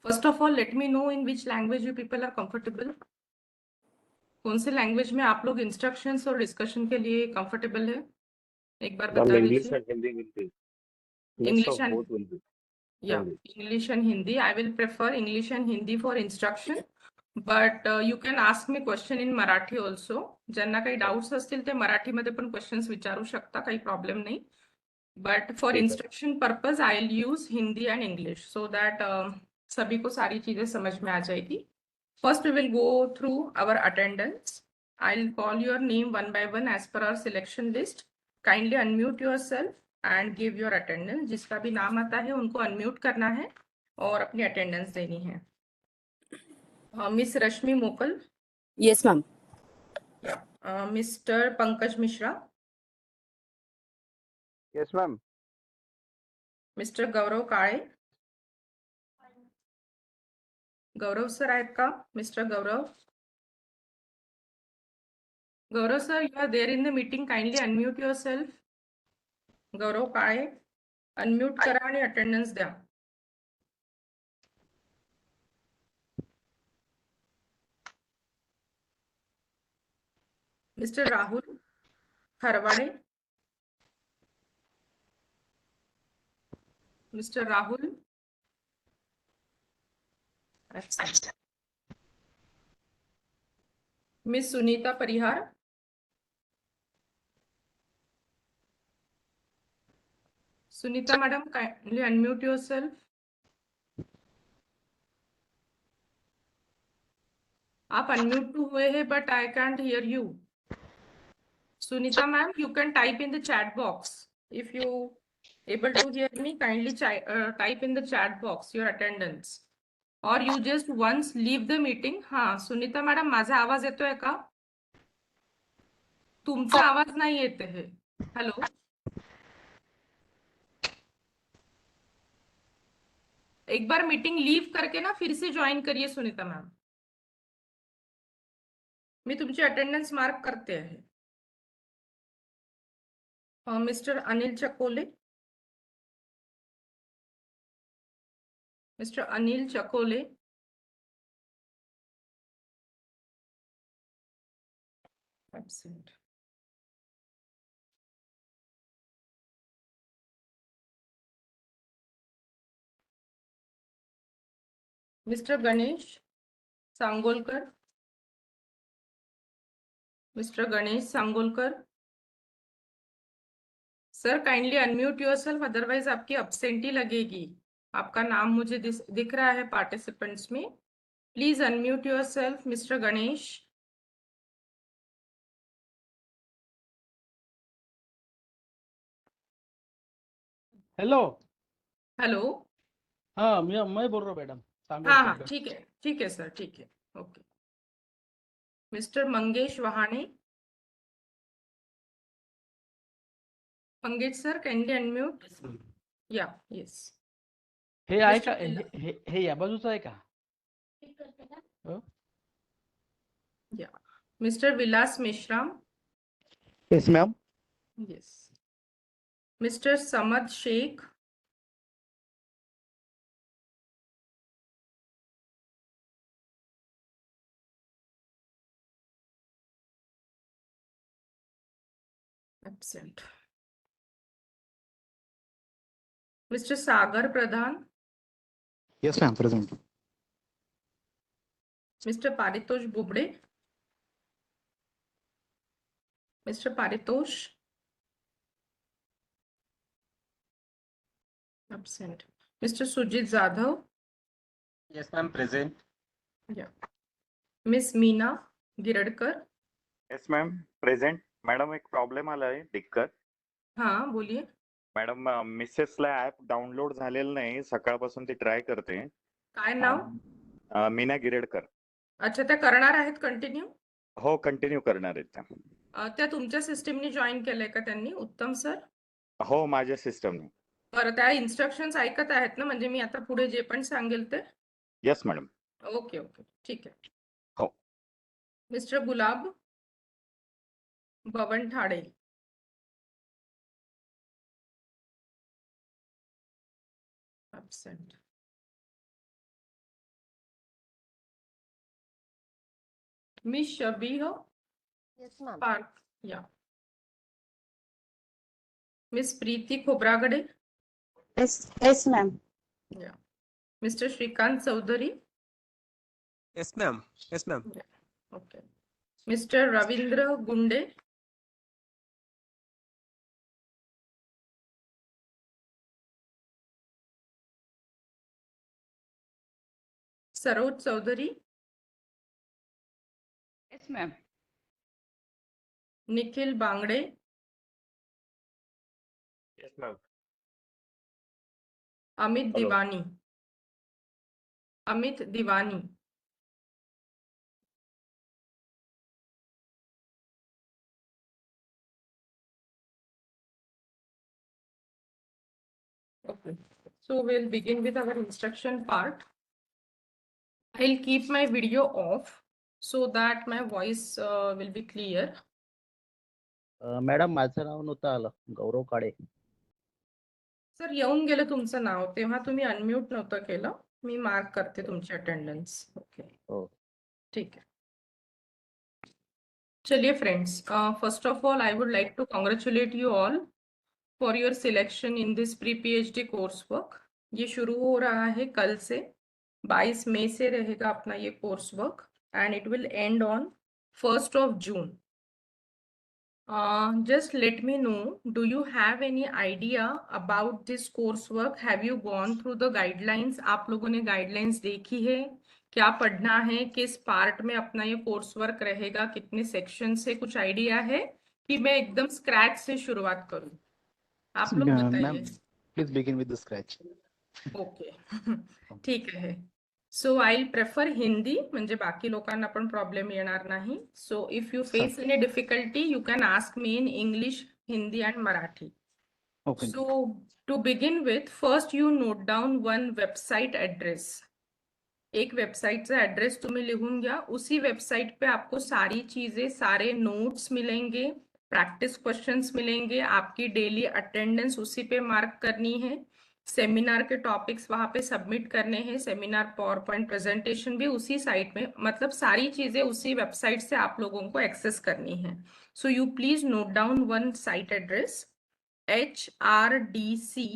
First of all, let me know in which language you people are comfortable. कौन से language में आप लोग इंस्ट्रक्शंस और डिस्कशन के लिए कंफर्टेबल है, एक बार मैम बता इंग्लिश दीजिए. And Hindi will be mix English of and both will be yeah, English and Hindi. I will prefer English and Hindi for instruction. But you can ask me question in Marathi also. ज्यांना काही doubts असतील ते मराठीमध्ये पण questions विचारू शकता, काही problem नाही. But for instruction purpose I will use Hindi and English so that सभी को सारी चीजें समझ में आ जाएगी. First, we will go through our attendance. I'll call your name one by one as per our selection list. Kindly unmute yourself and give your attendance. जिसका भी नाम आता है उनको unmute करना है और अपनी attendance देनी है. Miss Rashmi Mokal. Yes, ma'am. Mr. Pankaj Mishra. Yes, ma'am. Mr. Gaurav Kale. Gaurav sir आहेत का? Mr. Gaurav. Gaurav sir, you are there in the meeting. Kindly unmute yourself. Gaurav Kale. Unmute करा आणि attendance द्या. Mr. Rahul Harwade. Mr. Rahul. Absent. Miss Sunita Parihar. Sunita madam, kindly unmute yourself. आप unmute to हुए हैं, but I can't hear you. Sunita ma'am, you can type in the chat box. If you able to hear me, kindly type in the chat box your attendance. Or you just once leave the meeting. हाँ, Sunita madam माझा आवाज येतोय का? तुमचा आवाज नाही येते है. हेलो. एक बार मीटिंग लीव करके ना फिर से ज्वाइन करिए सुनीता मैम. मी तुमची अटेंडन्स मार्क करते हैं. Mister Anil Chakole. Mister Anil Chakole. Absent. Mr. Ganesh Sangolkar. Mr. Ganesh Sangolkar. Sir kindly unmute yourself, otherwise आपकी अब्सेंटी लगेगी. आपका नाम मुझे दिख रहा है पार्टिसिपेंट्स में. Please unmute yourself mister Ganesh. Hello. Hello. हाँ मैं बोल रहा हूँ मैडम. हाँ ठीक है सर, ठीक है. Okay. Mister Mangesh Wahane. Mangesh sir kindly unmute. Yeah yes. हे आहे का? हे या बाजूचं आहे का? Yeah. Mister Vilas Meshram. Yes, ma'am. Yes. Mister Samad Shaikh. Absent. Mr. Sagar Pradhan. Yes, ma'am. Present. Mr. Paritosh Bubde. Mr. Paritosh. Absent. Mr. Sujit Zadhav. Yes, ma'am. Present. Yeah. Miss Meena Giradkar. Yes ma'am present. Madam एक problem आला आहे दिक्कत. हाँ बोलिए. Madam मिसेसला app download झालेलं नाही, सकाळपासून ती ट्राय करते. काय नाव? मीना गिरेडकर. अच्छा, त्या करणार आहेत कंटिन्यू? हो कंटिन्यू करणार आहेत त्या. त्या तुमच्या सिस्टीमने जॉईन केलंय का त्यांनी? उत्तम सर. हो माझ्या सिस्टमने. बरं, त्या इन्स्ट्रक्शन्स ऐकत आहेत ना? म्हणजे मी आता पुढे जे पण सांगेल ते. Yes madam. ओके ओके ठीक आहे. हो. Mister gulab Baban ठाडे. Absent. Miss Shabiha Yes, ma'am. Park. Yeah. Miss Preeti Khobragade. Yes, ma'am. Yeah. Mr. Shrikant Chaudhary. Yes, ma'am. Yes, ma'am. Okay. Mr. Ravindra Gunde. Saroj Chaudhary. Yes, ma'am. Nikhil Bangde. Yes, ma'am. Amit Hello. Divani. Amit Divani. Okay. So we'll begin with our instruction part. I'll keep my video off so that my voice will be clear. Madam माझं नाव नव्हतं आलं गौरव काळे. Sir येऊन गेलं तुमचं नाव तेव्हा तुम्ही unmute नव्हतं केलं. मी मार्क करते तुमची अटेंडन्स. ओके. हो. ठीक है. चलिए friends, first of all I would like to congratulate you all for your selection in this pre PhD course work. ये शुरू हो रहा है कल से, 22 मई से रहेगा अपना ये course work and it will and on 1st of June. Just let me know, do you have any idea about this coursework? Have you gone through the guidelines? आप लोगों ने guidelines देखी है? क्या पढ़ना है, किस पार्ट में अपना ये कोर्स वर्क रहेगा, कितने सेक्शन से, कुछ आइडिया है कि मैं एकदम स्क्रैच से शुरुआत करूं? आप लोग मैम बताइए. Please begin with the scratch. Okay. ठीक आहे. सो आय प्रेफर हिंदी, म्हणजे बाकी लोकांना पण प्रॉब्लेम येणार नाही. So if you face any difficulty you can ask me in English, Hindi and Marathi. Okay. So to begin with, first you note down one website address. एक वेबसाइटचा address तुम्ही लिहून घ्या. उसी वेबसाइट पे आपको सारी चीजें, सारे नोट्स मिलेंगे, प्रैक्टिस क्वेश्चंस मिलेंगे, आपकी डेली अटेंडेंस उसी पे मार्क करनी है, सेमिनार के टॉपिक्स वहां पे सबमिट करने हैं, सेमिनार पावर पॉइंट प्रेजेंटेशन भी उसी साइट में, मतलब सारी चीजें उसी वेबसाइट से आप लोगों को एक्सेस करनी है. So you please note down one site address HRDC.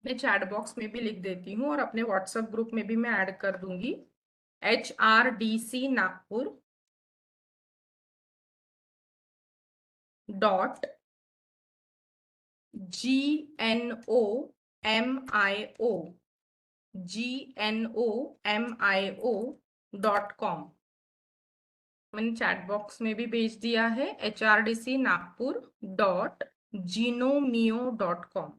मैं चैट बॉक्स में भी लिख देती हूँ और अपने व्हाट्सएप ग्रुप में भी मैं ऐड कर दूंगी. HRDC Nagpur .GNOMIO GNOMIO.com. मैंने चैट बॉक्स में भी भेज दिया है. HRDC Nagpur .GNOMIO.com.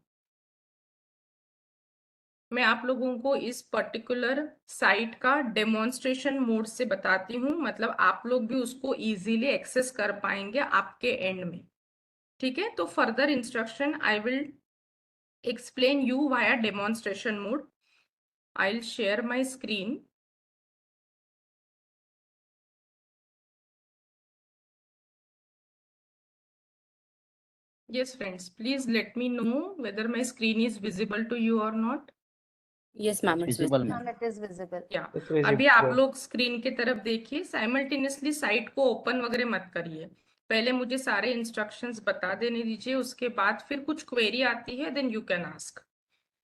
मैं आप लोगों को इस पर्टिकुलर साइट का डेमोन्स्ट्रेशन मोड से बताती हूँ, मतलब आप लोग भी उसको इजीली एक्सेस कर पाएंगे आपके एंड में. ठीक है. तो further instruction I will explain you via demonstration mode. I will share my screen. Yes, friends, please let me know whether my screen is visible to you or not. Yes, ma'am. It's visible visible. Ma'am. Ma'am, it is visible. या अभी आप लोग screen की तरफ देखिए. Simultaneously site को open वगैरह मत करिए. पहले मुझे सारे इंस्ट्रक्शंस बता देने दीजिए, उसके बाद फिर कुछ क्वेरी आती है देन यू कैन आस्क.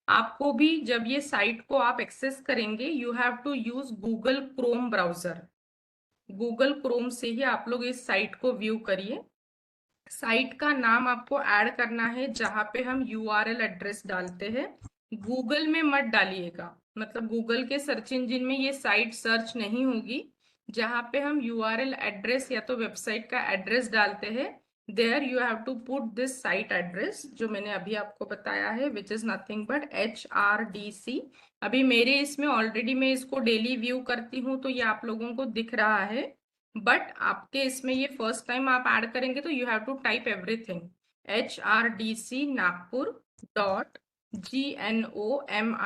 आपको भी जब ये साइट को आप एक्सेस करेंगे you have to use Google Chrome browser. Google Chrome से ही आप लोग इस साइट को व्यू करिए. साइट का नाम आपको ऐड करना है जहां पे हम URL एड्रेस डालते हैं. गूगल में मत डालिएगा, मतलब गूगल के सर्च इंजिन में ये साइट सर्च नहीं होगी. जहां पे हम URL एड्रेस या तो वेबसाइट का एड्रेस डालते हैं, there you have to put this site address जो मैंने अभी आपको बताया है, which is nothing but HRDC. अभी मेरे इसमें ऑलरेडी मैं इसको डेली व्यू करती हूँ तो ये आप लोगों को दिख रहा है, बट आपके इसमें ये फर्स्ट टाइम आप ऐड करेंगे तो you have to type everything. HRDC Nagpur .GNOMIO.com.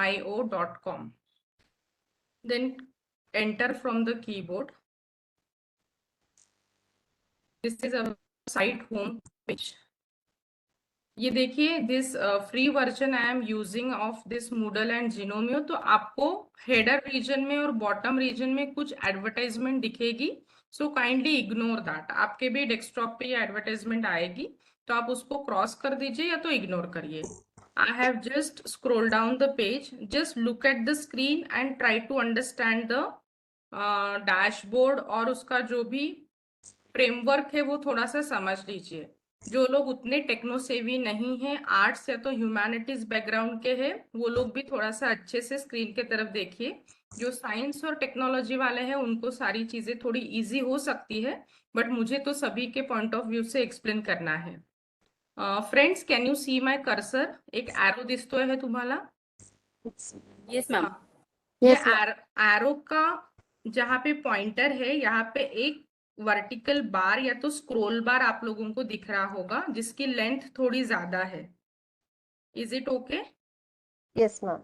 then enter from the keyboard. This is a site home page. ये देखिए, this free version I am using of this Moodle and Gnomio. तो आपको header reason में और bottom reason में कुछ advertisement दिखेगी. So kindly ignore that. आपके भी डेस्कटॉप पे ये एडवर्टाइजमेंट आएगी, तो आप उसको क्रॉस कर दीजिए या तो इग्नोर करिए। I have just scroll down the page, just look at the screen and try to understand the dashboard और उसका जो भी फ्रेमवर्क है वो थोड़ा सा समझ लीजिए। जो लोग उतने टेक्नो सेवी नहीं हैं, आर्ट्स या तो ह्यूमैनिटीज बैकग्राउंड के हैं, वो लोग भी थोड़ा सा अच्छे से स्क्रीन के तरफ देखिए। जो साइंस और टेक्नोलॉजी वाले हैं उनको सारी चीजें थोड़ी इजी हो सकती है, बट मुझे तो सभी के पॉइंट ऑफ व्यू से एक्सप्लेन करना है। Friends, can you see my cursor? एक एरो दिसतोय है तुम्हाला? Yes, ma'am. ये Yes, ma'am. एरो का जहाँ पे पॉइंटर है, यहाँ पे एक वर्टिकल बार या तो स्क्रोल बार आप लोगों को दिख रहा होगा, जिसकी लेंथ थोड़ी ज्यादा है। Is it okay? Yes, ma'am.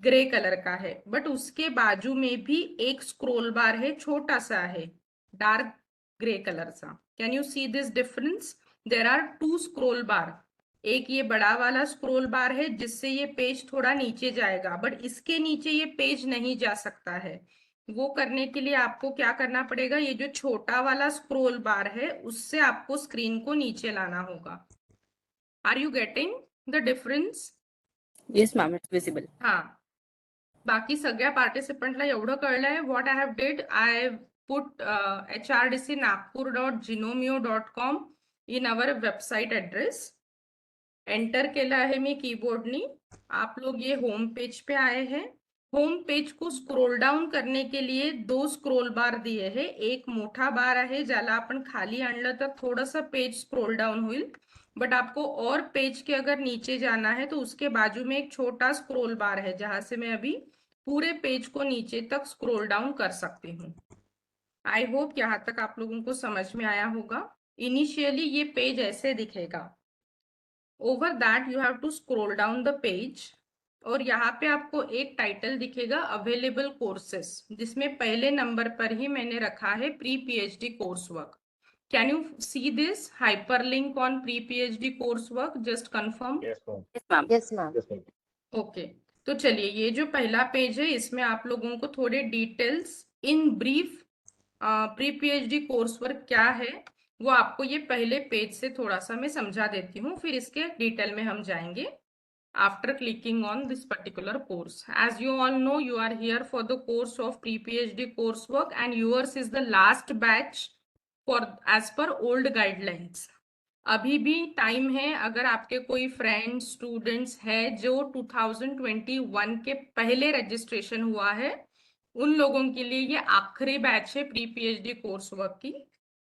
Grey colour का है, बट उसके बाजू में भी एक स्क्रोल बार है, छोटा सा है, डार्क ग्रे कलर सा। Can you see this difference? There are two scroll bar. एक ये बड़ा वाला स्क्रोल बार है जिससे ये पेज थोड़ा नीचे जाएगा, बट इसके नीचे ये पेज नहीं जा सकता है। वो करने के लिए आपको क्या करना पड़ेगा? ये जो छोटा वाला स्क्रोल बार है उससे आपको स्क्रीन को नीचे लाना होगा। Are you getting the difference? Yes, ma'am. It's visible. हाँ, बाकी सगळ्या पार्टिसिपंटला एवढं कळलंय. What I have did, I put hrdcnagpur.genomio.com in our website address. Enter केला आहे मी कीबोर्डनी. आप लोग ये होम पेज पे आए हैं. होम पेज को स्क्रोल डाउन करने के लिए दो स्क्रोल बार दिए हैं. एक मोठा बार आहे ज्याला आपण खाली आणलं तर थोडंसं पेज स्क्रोल डाउन होईल, बट आपको और पेज के अगर नीचे जाना है तो उसके बाजू में एक छोटा स्क्रोल बार है जहां से मैं अभी पूरे पेज को नीचे तक स्क्रोल डाउन कर सकती हूँ. आई होप यहाँ तक आप लोगों को समझ में आया होगा. इनिशियली ये पेज ऐसे दिखेगा. Over that you have to scroll down the page और यहाँ पे आपको एक टाइटल दिखेगा अवेलेबल कोर्सेस, जिसमें पहले नंबर पर ही मैंने रखा है pre PhD course work. Can you see this hyperlink on pre-PhD coursework? Just confirm. Yes, ma'am. Yes, ma'am. Yes, ma'am. Yes, ma'am. Okay. तो चलिए, ये जो पहला पेज है इसमें आप लोगों को थोड़े details in brief pre PhD course work क्या है वो आपको ये पहले पेज से थोड़ा सा मैं समझा देती हूँ, फिर इसके डिटेल में हम जाएंगे after clicking on this particular course. As you all know, you are here for the course of pre-PhD coursework and yours is the last batch for as per old guidelines. अभी भी time है. अगर आपके कोई friends students है जो 2021 के पहले रजिस्ट्रेशन हुआ है, उन लोगों के लिए ये आखिरी बैच है प्री पीएचडी कोर्स वर्क की.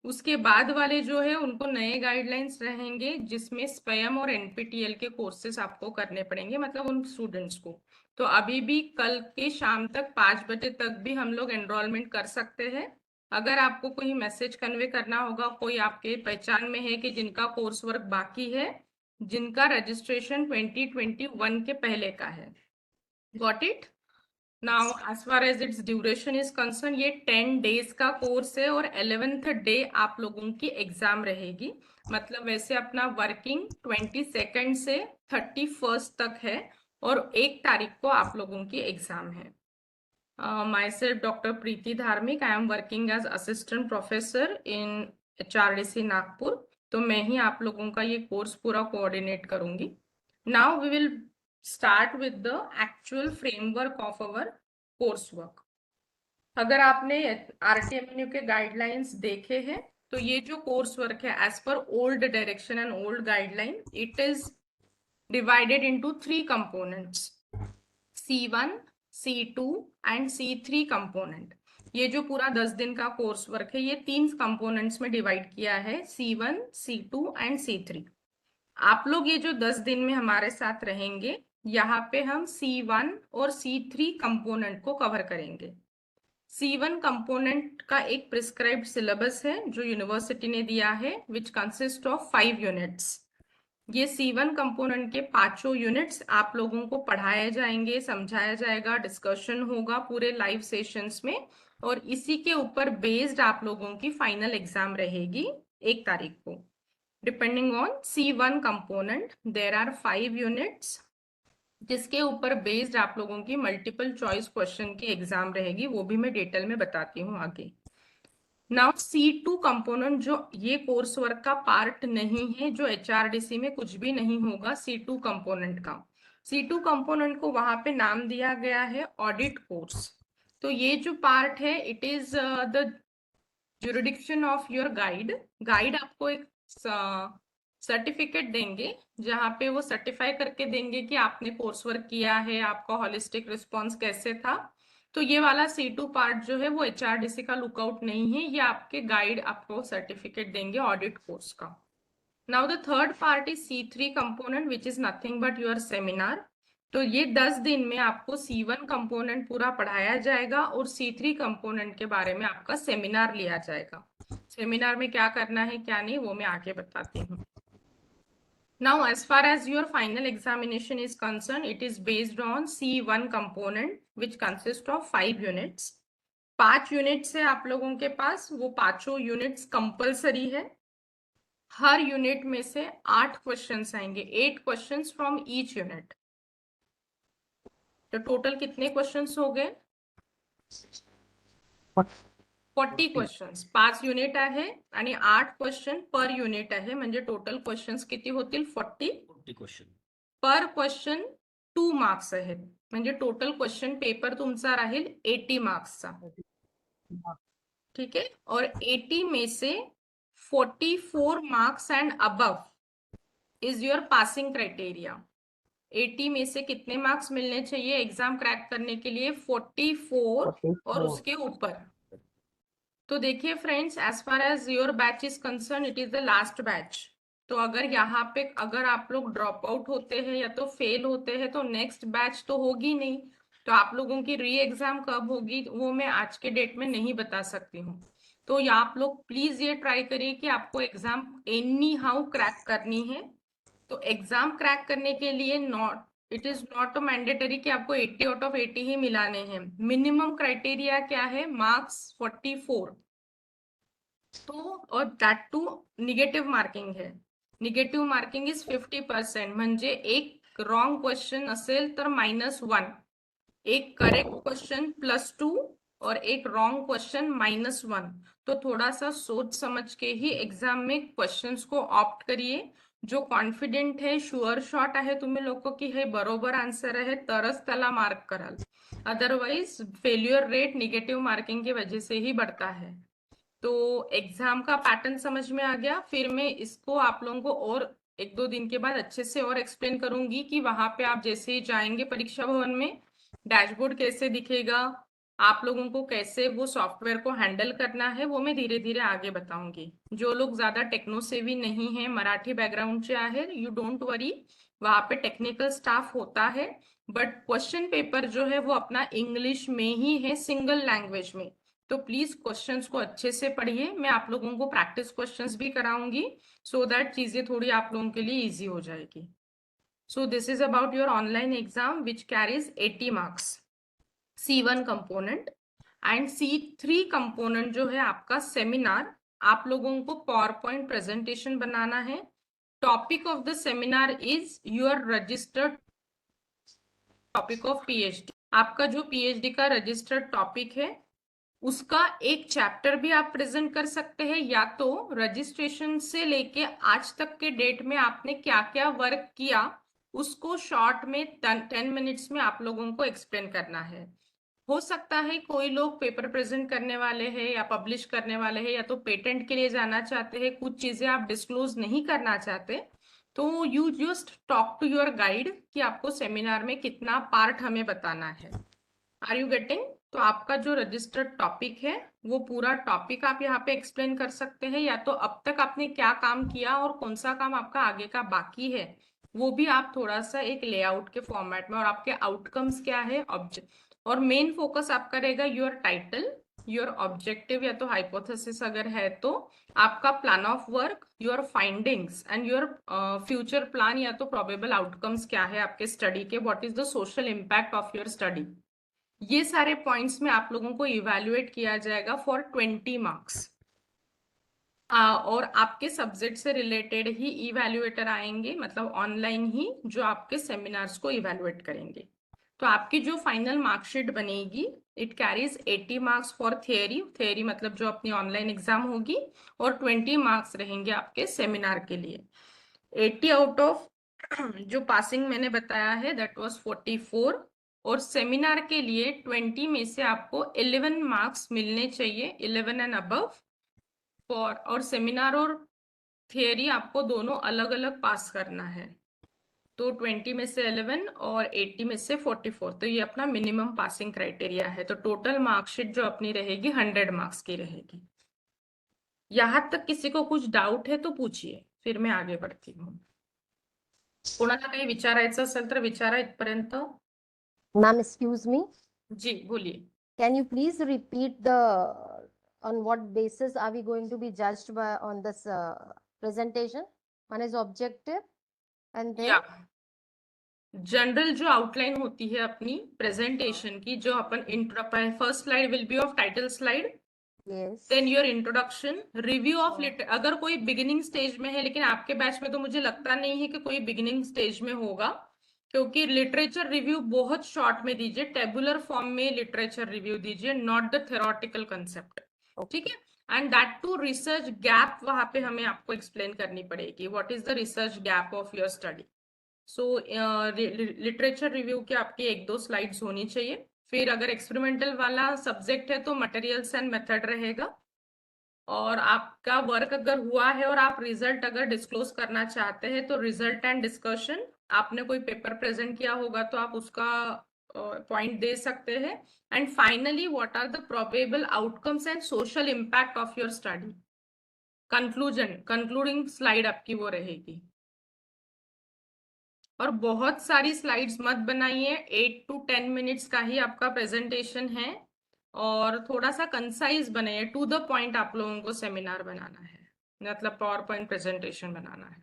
उसके बाद वाले जो है उनको नए गाइडलाइंस रहेंगे जिसमें स्वयं और एनपीटीईएल के कोर्सेस आपको करने पड़ेंगे, मतलब उन स्टूडेंट्स को. तो अभी भी कल के शाम तक 5 बजे तक भी हम लोग एनरोलमेंट कर सकते हैं. अगर आपको कोई मैसेज कन्वे करना होगा, कोई आपके पहचान में है कि जिनका कोर्स वर्क बाकी है, जिनका रजिस्ट्रेशन 2021 के पहले का है. Got it? Now as far as its duration is concern, ये 10 डेज का कोर्स है और 11th डे आप लोगों की एग्जाम रहेगी. मतलब वैसे अपना वर्किंग 22nd से 31st तक है और 1 तारीख को आप लोगों की एग्जाम है. Myself Dr. Preeti Dharmik, I am working as assistant professor in HRDC Nagpur. तो मैं ही आप लोगों का ये कोर्स पूरा कोऑर्डिनेट करूंगी. Now we will start with the actual framework of our coursework. अगर आपने RTMNU के गाइडलाइंस देखे हैं तो ये जो कोर्स वर्क है as per old direction and old guideline, it is divided into 3 components: C1, C2 and C3 component. ये जो पूरा 10 दिन का कोर्स वर्क है ये 3 कंपोनेंट्स में डिवाइड किया है, C1, C2 एंड C3. आप लोग ये जो 10 दिन में हमारे साथ रहेंगे, यहाँ पे हम C1 और C3 कंपोनेंट को कवर करेंगे. C1 कंपोनेंट का एक प्रिस्क्राइब्ड सिलेबस है जो यूनिवर्सिटी ने दिया है, विच कंसिस्ट ऑफ 5 यूनिट्स. ये C1 कंपोनेंट के 5 यूनिट्स आप लोगों को पढ़ाए जाएंगे, समझाया जाएगा, डिस्कशन होगा पूरे लाइव सेशंस में, और इसी के ऊपर बेस्ड आप लोगों की फाइनल एग्जाम रहेगी 1 तारीख को. Depending on C1 component there are 5 units जिसके ऊपर बेस्ड आप लोगों की मल्टीपल चॉइस क्वेश्चन की एग्जाम रहेगी. वो भी मैं डिटेल में बताती हूँ आगे. नाउ C2 कंपोनेंट जो ये कोर्स वर्क का पार्ट नहीं है, जो HRDC में कुछ भी नहीं होगा C2 कंपोनेंट का। C2 कंपोनेंट को वहां पे नाम दिया गया है ऑडिट कोर्स। तो ये जो पार्ट है it is the jurisdiction of your guide. Guide आपको एक सर्टिफिकेट देंगे जहाँ पे वो सर्टिफाई करके देंगे कि आपने कोर्स वर्क किया है, आपका होलिस्टिक रिस्पॉन्स कैसे था। तो ये वाला C2 पार्ट जो है वो HRDC का लुकआउट नहीं है, ये आपके गाइड आपको सर्टिफिकेट देंगे ऑडिट कोर्स का। Now the third part is C3 component which is nothing but your seminar. तो ये 10 दिन में आपको C1 कंपोनेंट पूरा पढ़ाया जाएगा और C3 कंपोनेंट के बारे में आपका सेमिनार लिया जाएगा। सेमिनार में क्या करना है क्या नहीं वो मैं आगे बताती हूँ। Now, as far as your final examination is concerned, it is based on C1 component, which consists of 5 units. 5 units है आप लोगों के पास, वो पांचों यूनिट्स कंपलसरी है। हर यूनिट में से 8 क्वेश्चंस आएंगे, 8 क्वेश्चंस फ्रॉम ईच यूनिट। तो टोटल कितने क्वेश्चंस हो गए? 40 क्वेश्चन्स। 5 युनिट आहे आणि 8 क्वेश्चन पर युनिट आहे, म्हणजे टोटल क्वेश्चन्स किती होतील? 40 क्वेश्चन पर क्वेश्चन 2 मार्क्स आहेत, म्हणजे टोटल क्वेश्चन पेपर तुमचा राहील 80 मार्क्सचा। ठीक है, और 80 में से 44 marks and above is your passing criteria. 80 में से कितने मार्क्स मिलने चाहिए एग्जाम क्रैक करने के लिए? 44 और उसके ऊपर। तो देखिए friends, as far as your batch is concern, it is the last batch. तो अगर यहाँ पे अगर आप लोग ड्रॉप आउट होते हैं या तो फेल होते हैं तो नेक्स्ट बैच तो होगी नहीं। तो आप लोगों की री एग्जाम कब होगी वो मैं आज के डेट में नहीं बता सकती हूँ। तो या आप लोग प्लीज ये ट्राई करिए कि आपको एग्जाम एनी हाउ क्रैक करनी है। तो एग्जाम क्रैक करने के लिए इट इज नॉट मैंडेटरी कि आपको 80 आउट ऑफ 80 ही मिलाने हैं। मिनिमम क्राइटेरिया क्या है? मार्क्स 44। तो और दैट टू निगेटिव्ह मार्किंग है। निगेटिव्ह मार्किंग इज 50%, म्हणजे एक रॉन्ग क्वेश्चन असेल तर -1, एक करेक्ट क्वेश्चन +2 और एक रॉन्ग क्वेश्चन -1। तो थोड़ा सा सोच समझ के ही एग्जाम में क्वेश्चंस को ऑप्ट करिए। जो कॉन्फिडेंट है, शुअर शॉट आहे तुम्ही लोक की हे बरोबर आन्सर आहे तरच त्याला मार्क कराल, otherwise failure rate negative marking की वजह से ही बढ़ता है। तो एग्जाम का पैटर्न समझ में आ गया। फिर मैं इसको आप लोगों को और 1-2 दिन के बाद अच्छे से और एक्सप्लेन करूंगी कि वहां पे आप जैसे ही जाएंगे परीक्षा भवन में डैशबोर्ड कैसे दिखेगा, आप लोगों को कैसे वो सॉफ्टवेयर को हैंडल करना है, वो मैं धीरे धीरे आगे बताऊंगी। जो लोग ज्यादा टेक्नो सेवी नहीं है, मराठी बैकग्राउंडचे आहे, यू डोंट वरी, वहां पे टेक्निकल स्टाफ होता है, बट क्वेश्चन पेपर जो है वो अपना इंग्लिश में ही है, सिंगल लैंग्वेज में। तो प्लीज क्वेश्चंस को अच्छे से पढ़िए। मैं आप लोगों को प्रैक्टिस क्वेश्चंस भी कराऊंगी सो दैट चीजें थोड़ी आप लोगों के लिए इजी हो जाएगी। So this is about your online exam which carries 80 marks, C1 component. And C3 component जो है आपका सेमिनार, आप लोगों को पावर पॉइंट प्रेजेंटेशन बनाना है। Topic of the seminar is your registered topic of PhD। आपका जो PhD का रजिस्टर्ड टॉपिक है उसका एक चैप्टर भी आप प्रेजेंट कर सकते हैं, या तो रजिस्ट्रेशन से लेके आज तक के डेट में आपने क्या क्या वर्क किया उसको शॉर्ट में 10 मिनट्स में आप लोगों को एक्सप्लेन करना है। हो सकता है कोई लोग पेपर प्रेजेंट करने वाले हैं या पब्लिश करने वाले हैं या तो पेटेंट के लिए जाना चाहते हैं, कुछ चीजें आप डिस्क्लोज नहीं करना चाहते, तो you just talk to your guide कि आपको सेमिनार में कितना पार्ट हमें बताना है। Are you getting? तो आपका जो रजिस्टर्ड टॉपिक है वो पूरा टॉपिक आप यहाँ पे एक्सप्लेन कर सकते हैं, या तो अब तक आपने क्या काम किया और कौन सा काम आपका आगे का बाकी है वो भी आप थोड़ा सा एक लेआउट के फॉर्मेट में, और आपके आउटकम्स क्या है, और मेन फोकस आपका रहेगा योर टाइटल, योर ऑब्जेक्टिव या तो हाइपोथेसिस अगर है तो आपका plan of work, your findings and your future plan या तो प्रोबेबल आउटकम्स क्या है आपके स्टडी के, what is the social impact of your study. ये सारे पॉइंट्स में आप लोगों को इवैल्यूएट किया जाएगा फॉर 20 मार्क्स। और आपके सब्जेक्ट से रिलेटेड ही इवैल्यूएटर आएंगे, मतलब ऑनलाइन ही, जो आपके सेमिनार्स को इवैल्यूएट करेंगे। तो आपकी जो फाइनल मार्कशीट बनेगी it carries 80 marks for theory मतलब जो अपनी ऑनलाइन एग्जाम होगी, और 20 मार्क्स रहेंगे आपके सेमिनार के लिए। 80 आउट ऑफ जो पासिंग मैंने बताया है दैट वाज 44, और सेमिनार के लिए 20 में से आपको 11 मार्क्स मिलने चाहिए, 11 एंड अबव फॉर, और सेमिनार और थियरी आपको दोनों अलग अलग पास करना है। तो 20 में से 11 और 80 में से 44, तो ये अपना मिनिमम पासिंग क्राइटेरिया है। तो टोटल मार्कशीट जो अपनी रहेगी 100 मार्क्स की रहेगी। यहाँ तक किसी को कुछ डाउट है तो पूछिए, फिर मैं आगे बढ़ती हूँ। कोणाला काही विचारायचं असेल तर विचारा इथपर्यंत। Ma'am, excuse me. जी बोलिए। Can you please repeat on what basis are we going to be judged on this presentation? One is objective and then या जनरल जो आउटलाइन होती है अपनी प्रेजेंटेशन की, जो अपन first slide will be of title slide, yes. Then your introduction, review of अगर कोई बिगिनिंग स्टेज में है, लेकिन आपके बैच में तो मुझे लगता नहीं है कि कोई बिगिनिंग स्टेज में होगा, क्योंकि लिटरेचर रिव्यू बहुत शॉर्ट में दीजिए, टेबुलर फॉर्म में लिटरेचर रिव्यू दीजिए, नॉट द थ्योरेटिकल कंसेप्ट, ठीक है। And that to research gap वहां पे हमें आपको एक्सप्लेन करनी पड़ेगी, what is the research gap of your study. So literature review के आपकी 1-2 स्लाइड्स होनी चाहिए। फिर अगर एक्सपेरिमेंटल वाला सब्जेक्ट है तो मटेरियल्स एंड मेथड रहेगा, और आपका वर्क अगर हुआ है और आप रिजल्ट अगर डिस्क्लोज करना चाहते हैं तो रिजल्ट एंड डिस्कशन, आपने कोई पेपर प्रेजेंट किया होगा तो आप उसका पॉइंट दे सकते हैं। And finally what are the probable outcomes and social impact of your study. Concluding slide आपकी वो रहेगी। और बहुत सारी स्लाइड्स मत बनाइए, 8 to 10 मिनट्स का ही आपका प्रेजेंटेशन है, और थोड़ा सा कंसाइज बनाइए, टू द पॉइंट आप लोगों को सेमिनार बनाना है, मतलब पावर पॉइंट प्रेजेंटेशन बनाना है।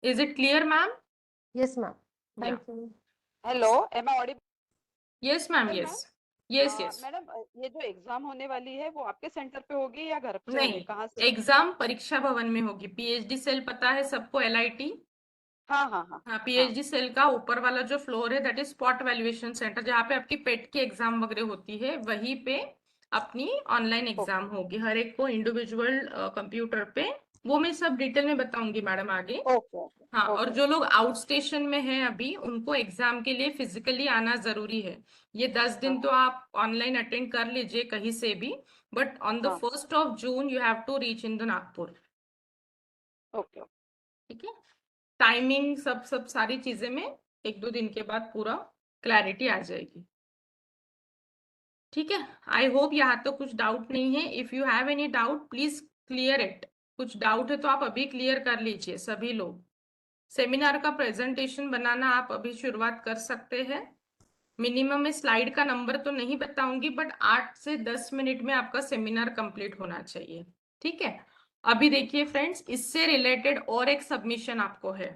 Is it clear ma'am? Yes, ma'am. Thank you. Hello, am I audible? Yes ma'am, Yes, yes yes yes. Madam, ये जो एग्जाम होने वाली है वो आपके सेंटर पे होगी या घर पे? नहीं, कहाँ से? एग्जाम परीक्षा भवन में होगी। पीएचडी सेल पता है सबको, LIT? हाँ हाँ हाँ हाँ, पीएचडी सेल का ऊपर वाला जो फ्लोर है that is spot valuation centre, जहाँ पे आपकी पेट की एग्जाम वगैरह होती है, वहीं पे अपनी ऑनलाइन एग्जाम होगी। हर एक को इंडिविजुअल कंप्यूटर पे, वो मैं सब डिटेल में बताऊंगी मैडम आगे। ओके हाँ, और जो लोग आउट स्टेशन में हैं अभी, उनको एग्जाम के लिए फिजिकली आना जरूरी है। ये 10 दिन तो आप ऑनलाइन अटेंड कर लीजिए कहीं से भी, but on the 1st of June you have to reach in the Nagpur. Okay ठीक है, टाइमिंग सब सारी चीजें में 1-2 दिन के बाद पूरा क्लैरिटी आ जाएगी। ठीक है, आई होप यहाँ तो कुछ डाउट नहीं है। If you have any doubt please clear it. कुछ डाउट है तो आप अभी क्लियर कर लीजिए सभी लोग। सेमिनार का प्रेजेंटेशन बनाना आप अभी शुरुआत कर सकते हैं। मिनिमम में स्लाइड का नंबर तो नहीं बताऊंगी, बट 8 से 10 मिनट में आपका सेमिनार कंप्लीट होना चाहिए। ठीक है, अभी देखिए फ्रेंड्स, इससे रिलेटेड और एक सबमिशन आपको है।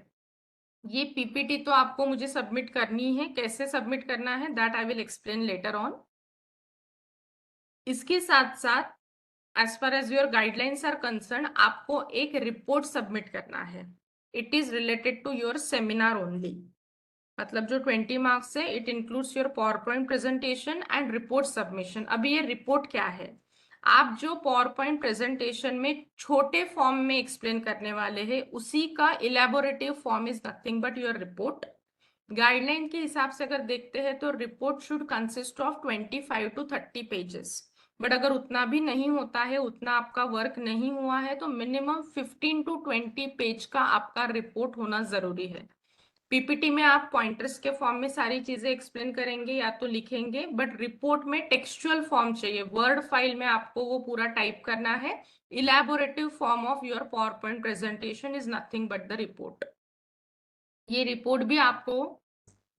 ये पीपीटी तो आपको मुझे सबमिट करनी है, कैसे सबमिट करना है that I will explain later on. इसके साथ साथ as far as your guidelines are concern, आपको एक रिपोर्ट सबमिट करना है। It is related to your seminar only, मतलब जो 20 मार्क्स है it includes your power point presentation and report submission. अभी ये रिपोर्ट क्या है, आप जो पावर पॉइंट प्रेजेंटेशन में छोटे फॉर्म में एक्सप्लेन करने वाले हैं, उसी का elaborative form is nothing but your report. Guideline के हिसाब से अगर देखते हैं तो report should consist of 25 to 30 pages, but अगर उतना भी नहीं होता है, उतना आपका वर्क नहीं हुआ है, तो मिनिमम 15 to 20 पेज का आपका रिपोर्ट होना जरूरी है। पीपीटी में आप पॉइंटर्स के फॉर्म में सारी चीजें एक्सप्लेन करेंगे या तो लिखेंगे, बट रिपोर्ट में टेक्सचुअल फॉर्म चाहिए, वर्ड फाइल में आपको वो पूरा टाइप करना है। Elaborative form of your power point presentation is nothing but the report. ये रिपोर्ट भी आपको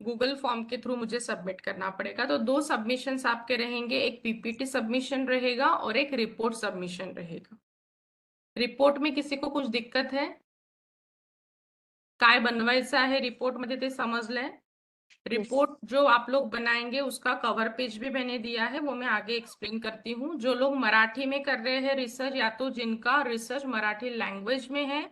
गूगल फॉर्म के थ्रू मुझे सबमिट करना पड़ेगा। तो 2 सबमिशंस आपके रहेंगे, एक पीपीटी सबमिशन रहेगा और एक रिपोर्ट सबमिशन रहेगा। रिपोर्ट में किसी को कुछ दिक्कत है? काय बनवायचं आहे रिपोर्ट मध्ये ते समजलंय? रिपोर्ट जो आप लोग बनाएंगे उसका कवर पेज भी मैंने दिया है, वो मैं आगे एक्सप्लेन करती हूँ। जो लोग मराठी में कर रहे हैं रिसर्च, या तो जिनका रिसर्च मराठी लैंग्वेज में है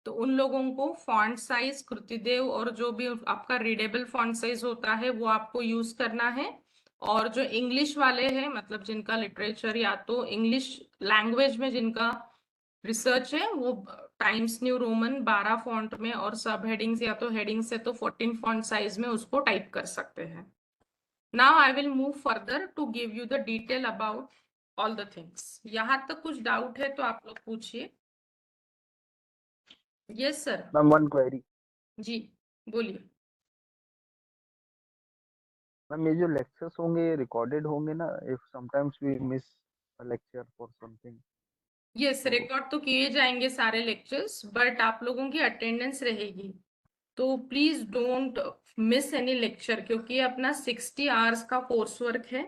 तो उन लोगों को फॉन्ट साइज कृतिदेव और जो भी आपका रीडेबल फॉन्ट साइज होता है वो आपको यूज करना है। और जो इंग्लिश वाले हैं, मतलब जिनका लिटरेचर या तो इंग्लिश लैंग्वेज में जिनका रिसर्च है, वो टाइम्स न्यू रोमन 12 फॉन्ट में और सब हेडिंग्स या तो हेडिंग्स है तो 14 फॉन्ट साइज में उसको टाइप कर सकते हैं। Now I will move further to give you the detail about all the things. यहाँ तक कुछ डाउट है तो आप लोग पूछिए। Yes sir. Ma'am one query. जी बोलिए। मैम ये जो लेक्चर्स होंगे रिकॉर्डेड होंगे ना, if sometimes we miss a lecture for something. Yes, record तो किए जाएंगे सारे लेक्चर्स, बट आप लोगों की अटेंडेंस रहेगी, तो please don't miss any lecture, क्योंकि ये अपना 60 आवर्स का कोर्स वर्क है।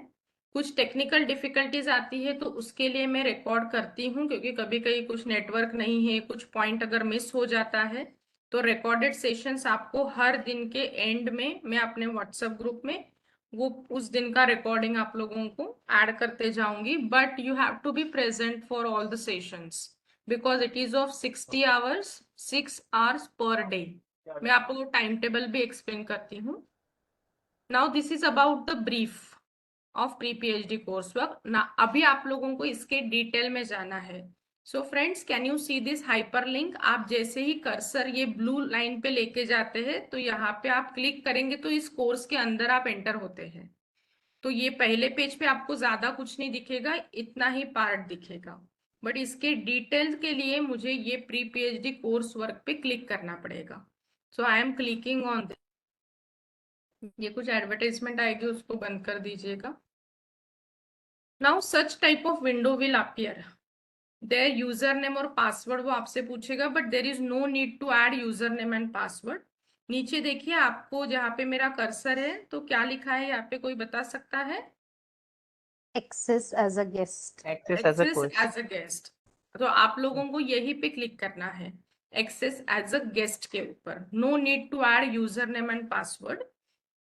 कुछ टेक्निकल डिफिकल्टीज आती है तो उसके लिए मैं रिकॉर्ड करती हूँ, क्योंकि कभी कभी कुछ नेटवर्क नहीं है, कुछ पॉइंट अगर मिस हो जाता है तो रिकॉर्डेड सेशंस आपको हर दिन के एंड में मैं अपने व्हाट्सएप ग्रुप में वो उस दिन का रिकॉर्डिंग आप लोगों को ऐड करते जाऊंगी। But you have to be present for all the sessions because it is of 60 hours, 6 hours per day. मैं आपको टाइम टेबल भी एक्सप्लेन करती हूँ। Now this is about the brief of pre PhD course work ना। अभी आप लोगों को इसके डिटेल में जाना है। So friends, can you see this hyper link? आप जैसे ही कर्सर ये ब्लू लाइन पे लेके जाते हैं तो यहाँ पे आप क्लिक करेंगे तो इस कोर्स के अंदर आप एंटर होते हैं। तो ये पहले पेज पे आपको ज्यादा कुछ नहीं दिखेगा, इतना ही पार्ट दिखेगा, बट इसके डिटेल्स के लिए मुझे ये प्री पीएचडी कोर्स वर्क पे क्लिक करना पड़ेगा। So I am clicking on this. ये कुछ एडवर्टाइजमेंट आएगी, उसको बंद कर दीजिएगा। Now such type of window will appear. There user name और पासवर्ड वो आपसे पूछेगा, but there is no need to add user name and password. नीचे देखिए आपको जहाँ पे मेरा कर्सर है तो क्या लिखा है यहाँ पे, कोई बता सकता है? Access as a guest. Access as a access as a guest. तो आप लोगों को यही पे क्लिक करना है, एक्सेस एज अ गेस्ट के ऊपर। No need to add user name and password.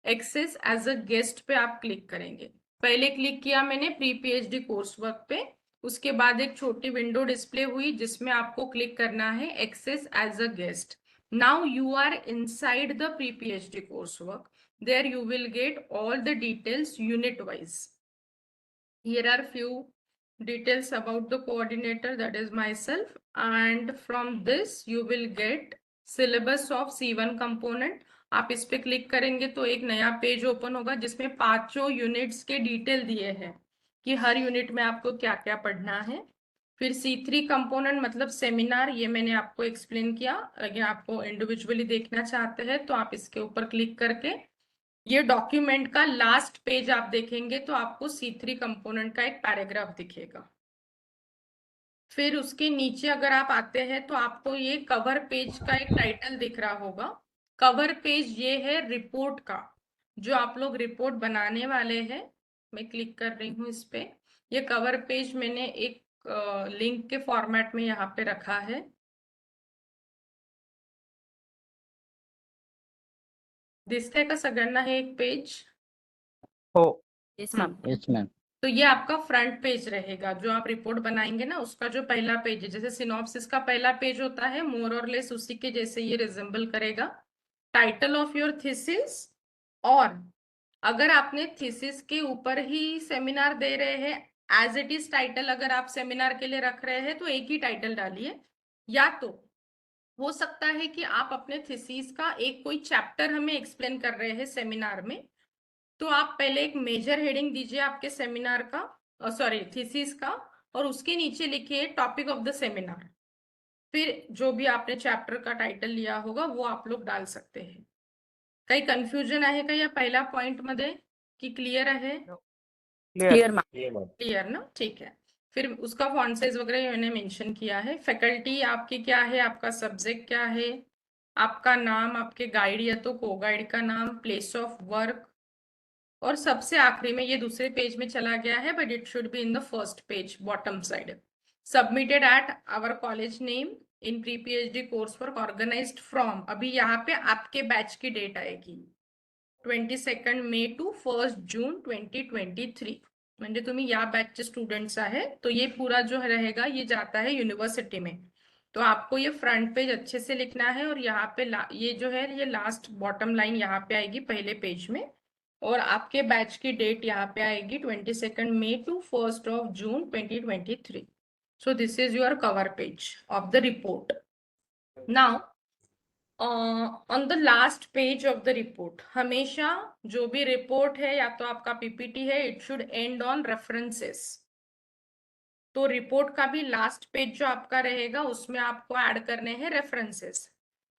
Access as a guest पे आप क्लिक करेंगे। पहले क्लिक किया मैंने प्री पीएचडी कोर्स वर्क पे, उसके बाद एक छोटी विंडो डिस्प्ले हुई जिसमें आपको क्लिक करना है access as a guest. Now you are inside the pre PhD course work. There you will get all the details unit wise. Here are few details about the coordinator, that is myself, and from this you will get syllabus of C1 component. आप इस पे click करेंगे तो एक नया page open होगा जिसमें पांचों यूनिट्स के डिटेल दिए हैं कि हर यूनिट में आपको क्या क्या पढ़ना है। फिर C3 कंपोनेंट मतलब सेमिनार, ये मैंने आपको एक्सप्लेन किया। अगर आपको इंडिविजुअली देखना चाहते हैं तो आप इसके ऊपर क्लिक करके ये डॉक्यूमेंट का लास्ट पेज आप देखेंगे तो आपको C3 कंपोनेंट का एक पैराग्राफ दिखेगा। फिर उसके नीचे अगर आप आते हैं तो आपको ये कवर पेज का एक टाइटल दिख रहा होगा। कवर पेज ये है रिपोर्ट का, जो आप लोग रिपोर्ट बनाने वाले हैं। मैं क्लिक कर रही हूँ इस पे। ये कवर पेज मैंने एक लिंक के फॉर्मेट में यहाँ पे रखा है। दिसतंय का सगळ्यांना हे एक पेज? हो Yes, ma'am. Yes ma'am. तो ये आपका फ्रंट पेज रहेगा, जो आप रिपोर्ट बनाएंगे ना उसका जो पहला पेज है। जैसे सिनॉप्सिस का पहला पेज होता है, मोर और लेस उसी के जैसे ये रिजेंबल करेगा। टाइटल ऑफ योर थीसिस, और अगर आपने थीसिस के ऊपर ही सेमिनार दे रहे हैं एज इट इज टाइटल, अगर आप सेमिनार के लिए रख रहे हैं तो एक ही टाइटल डालिए। या तो हो सकता है कि आप अपने थीसिस का एक कोई चैप्टर हमें एक्सप्लेन कर रहे हैं सेमिनार में, तो आप पहले एक मेजर हेडिंग दीजिए आपके सेमिनार का, सॉरी थीसिस का, और उसके नीचे लिखिए टॉपिक ऑफ द सेमिनार। फिर जो भी आपने चैप्टर का टाइटल लिया होगा वो आप लोग डाल सकते हैं। काही कन्फ्युजन आहे का या पहिल्या पॉइंट मध्ये की क्लियर आहे? Clear, ma'am. क्लियर ना, ठीक है। फिर उसका फॉन्ट साइज वगैरह मैंने मेंशन किया है। फैकल्टी आपकी क्या है, आपका सब्जेक्ट क्या है, आपका नाम, आपके गाइड या तो को गाइड का नाम, प्लेस ऑफ वर्क, और सबसे आखिरी में ये दूसरे पेज में चला गया है but it should be in the first page bottom side. Submitted at our college name in pre PhD course work organised from, अभी यहाँ पे आपके बैच की डेट आएगी 22 मे टू 1 जून 2023। म्हणजे तुम्ही या बैचचे स्टूडेंट्स आहे तो ये पूरा जो रहेगा ये जाता है यूनिवर्सिटी में। तो आपको ये फ्रंट पेज अच्छे से लिखना है और यहाँ पे ये जो है ये लास्ट बॉटम लाइन यहाँ पे आएगी पहले पेज में, और आपके बैच की डेट यहाँ पे आएगी 22 मई to 1 June 2023. So this is your cover page of the report. Now on the last page of the report, हमेशा जो भी रिपोर्ट है या तो आपका पीपीटी है, it should end on references. तो रिपोर्ट का भी लास्ट पेज जो आपका रहेगा उसमें आपको ऐड करने हैं रेफरेंसेस.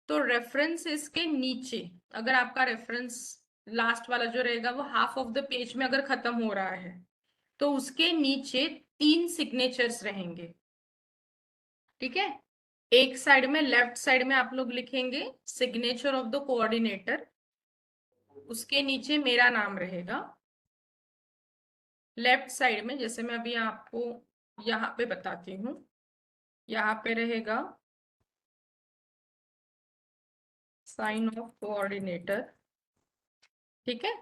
तो रेफरेंसेस के नीचे अगर आपका रेफरेंस लास्ट वाला जो रहेगा वो हाफ ऑफ द पेज में अगर खत्म हो रहा है तो उसके नीचे 3 सिग्नेचर्स रहेंगे. ठीक है, एक साइड में लेफ्ट साइड में आप लोग लिखेंगे सिग्नेचर ऑफ द कोऑर्डिनेटर, उसके नीचे मेरा नाम रहेगा. लेफ्ट साइड में जैसे मैं अभी आपको यहाँ पे बताती हूँ, यहाँ पे रहेगा साइन ऑफ कोऑर्डिनेटर. ठीक है,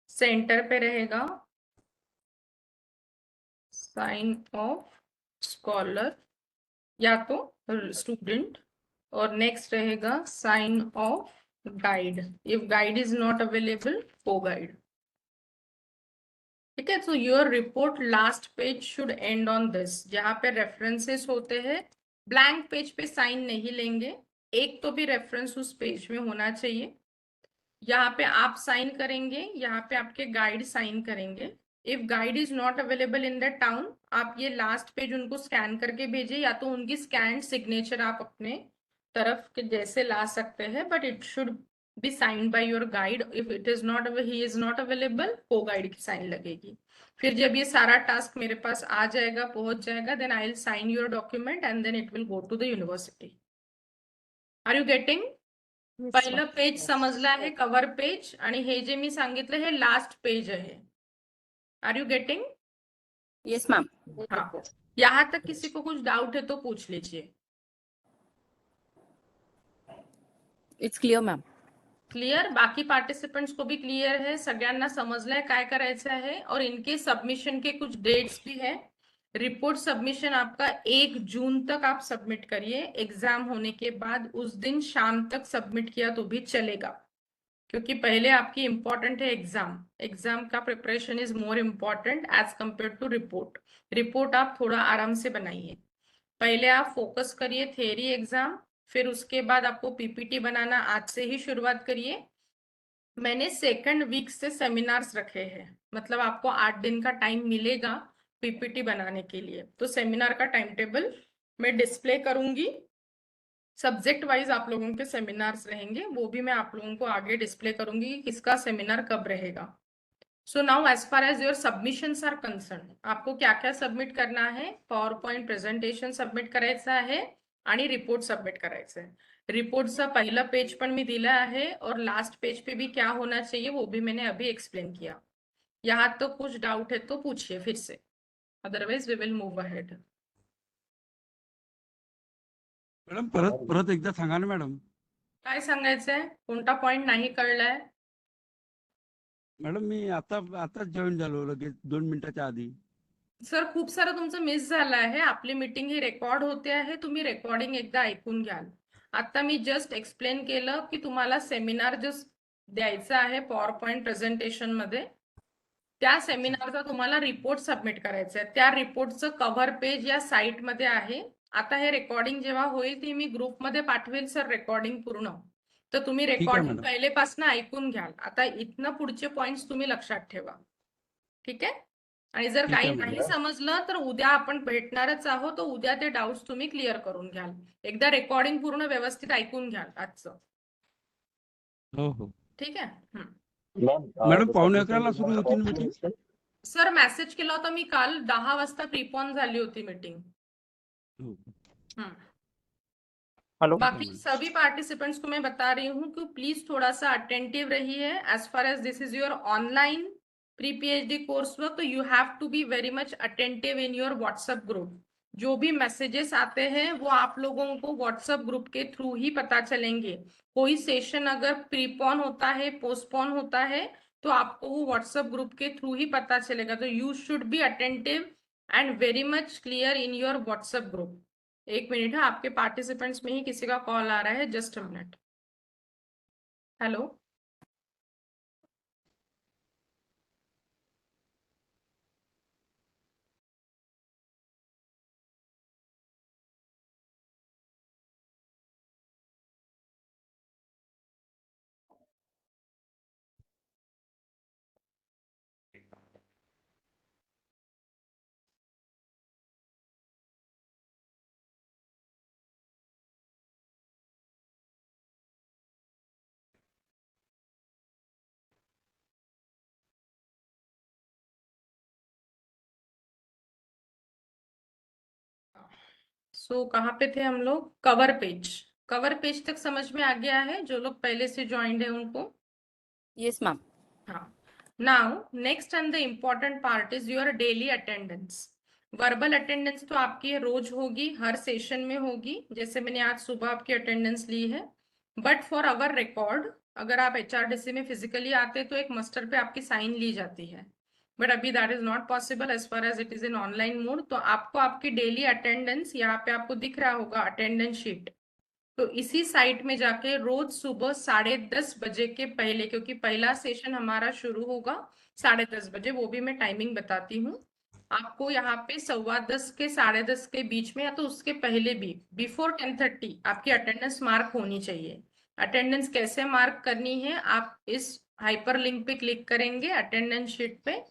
सेंटर पे रहेगा साइन ऑफ स्कॉलर या तो स्टूडेंट, और नेक्स्ट रहेगा sign off guide. If guide is not available, को गाइड. ठीक है, so your report last page should end on this. जहाँ पे रेफरेंसेस होते हैं ब्लैंक पेज पे साइन नहीं लेंगे, एक तो भी रेफरेंस उस पेज में होना चाहिए. यहाँ पे आप साइन करेंगे, यहाँ पे आपके गाइड साइन करेंगे. If guide is not available in the town, आप ये लास्ट पेज उनको स्कैन करके भेजिए, या तो उनकी स्कैन सिग्नेचर आप अपने तरफ के जैसे ला सकते हैं, but it should be signed by your guide. If it is not he is not available, को गाइड की साइन लगेगी. फिर जब ये सारा टास्क मेरे पास आ जाएगा, पहुंच जाएगा, then I will sign your document and then it will go to the university. Are you getting? Yes, पहिलं ma'am. पेज समजलं आहे, कव्हर पेज, आणि हे जे मी सांगितलं हे लास्ट पेज आहे. Are you getting? Yes, ma'am. हाँ, यहाँ तक किसी को कुछ डाउट है तो पूछ लीजिए. It's clear, ma'am. क्लियर? बाकी पार्टिसिपेंट्स को भी क्लियर है? सगळ्यांना समजलंय काय करायचं आहे? और इनके सबमिशन के कुछ डेट्स भी है. रिपोर्ट सबमिशन आपका 1 जून तक आप सबमिट करिए. एग्जाम होने के बाद उस दिन शाम तक सबमिट किया तो भी चलेगा, क्योंकि पहले आपकी इंपॉर्टेंट है एग्जाम. एग्जाम का preparation is more important as compare to report. Report आप थोड़ा आराम से बनाइए. पहले आप फोकस करिए थ्योरी एग्जाम, फिर उसके बाद आपको पीपीटी बनाना आज से ही शुरुआत करिए. मैंने 2nd वीक से सेमिनार्स रखे हैं, मतलब आपको 8 दिन का टाइम मिलेगा पीपीटी बनाने के लिए. तो सेमिनार का टाइम टेबल मैं डिस्प्ले करूंगी. सब्जेक्ट वाइज आप लोगों के सेमिनार्स रहेंगे, वो भी मैं आप लोगों को आगे डिस्प्ले करूंगी कि किसका सेमिनार कब रहेगा. So now as far as your submissions are concern, आपको क्या क्या सबमिट करना है? पॉवर पॉइंट प्रेझेंटेशन सबमिट करायचं आहे आणि रिपोर्ट सबमिट करायचं आहे. रिपोर्टचा पहिला पेज पण मी दिला आहे और लास्ट पेज पे भी क्या होना चाहिए वो भी मैंने अभी एक्सप्लेन किया. यहाँ तो कुछ डाउट है तो पूछिए फिर से, otherwise we will move ahead. Madam परत एकदा सांगा ना मॅडम. काय सांगायचंय? कोणता पॉइंट नाही कळलाय? मॅडम मी आताच जॉईन झालो लगेच 2 मिनिटाच्या आधी. सर खूप सारं तुमचं मिस झालं आहे. आपली मीटिंग ही रेकॉर्ड होते आहे, तुम्ही रेकॉर्डिंग एकदा ऐकून घ्याल. आता मी जस्ट एक्सप्लेन केलं की तुम्हाला सेमिनार जो द्यायचा आहे पॉवर पॉइंट प्रेझेंटेशन मध्ये, त्या सेमिनारचा तुम्हाला रिपोर्ट सबमिट करायचा आहे. त्या रिपोर्टचं कव्हर पेज या साईट मध्ये आहे. आता हे रेकॉर्डिंग जेव्हा होईल ती मी ग्रुपमध्ये पाठवेल सर रेकॉर्डिंग पूर्ण, तर तुम्ही आहे रेकॉर्डिंग मॅडम. पहिलेपासून ऐकून घ्याल. आता इथनं पुढचे पॉइंट्स तुम्ही लक्षात ठेवा. ठीक आहे? आणि जर ठीक काही आहे नाही मॅडम. समजलं तर उद्या आपण भेटणारच आहोत, तर उद्या ते डाउट्स तुम्ही क्लिअर करून घ्याल. एकदा रेकॉर्डिंग पूर्ण व्यवस्थित ऐकून घ्याल आजचं. हो हो. ठीक आहे? हम्म. मॅडम 11:15 सुरू होती ना मीटिंग? सर मेसेज केला होता मी काल, 10 वाजता प्रीपॉन झाली होती मीटिंग. हेलो. बाकी सभी पार्टिसिपेंट्स को मैं बता रही हूँ कि प्लीज थोड़ा सा अटेंटिव रहिए. As far as this is your online pre PhD course work, तो you have to be very much attentive in your WhatsApp group. जो भी मैसेजेस आते हैं वो आप लोगों को व्हाट्सएप ग्रुप के थ्रू ही पता चलेंगे. कोई सेशन अगर प्रीपोन होता है, पोस्टपोन होता है, तो आपको वो व्हाट्सएप ग्रुप के थ्रू ही पता चलेगा. तो you should be attentive and very much clear in your WhatsApp group. एक मिनट है, आपके पार्टिसिपेंट्स में ही किसी का कॉल आ रहा है, जस्ट अ मिनट। हेलो। सो कहाँ पे थे हम लोग? Cover page. कवर पेज तक समझ में आ गया है जो लोग पहले से ज्वाइंड है उनको? Yes, ma'am. हाँ। Now next and the important part is your daily attendance. Verbal attendance तो आपकी रोज होगी, हर सेशन में होगी, जैसे मैंने आज सुबह आपकी अटेंडेंस ली है। बट फॉर अवर रिकॉर्ड, अगर आप HRDC में फिजिकली आते तो एक मस्टर पे आपकी साइन ली जाती है, बट अभी that is not possible as far as it is in online mode. तो आपको आपकी डेली अटेंडेंस यहाँ पे आपको दिख रहा होगा, अटेंडेंस शीट। तो इसी साइट में जाके रोज सुबह 10:30 बजे के पहले, क्योंकि पहला सेशन हमारा शुरू होगा 10:30 बजे, वो भी मैं टाइमिंग बताती हूँ आपको। यहाँ पे 10:15 के 10:30 के बीच में या तो उसके पहले भी, बिफोर 10:30 आपकी अटेंडेंस मार्क होनी चाहिए। अटेंडेंस कैसे मार्क करनी है? आप इस हाइपर लिंक पे क्लिक करेंगे, अटेंडेंस शीट पे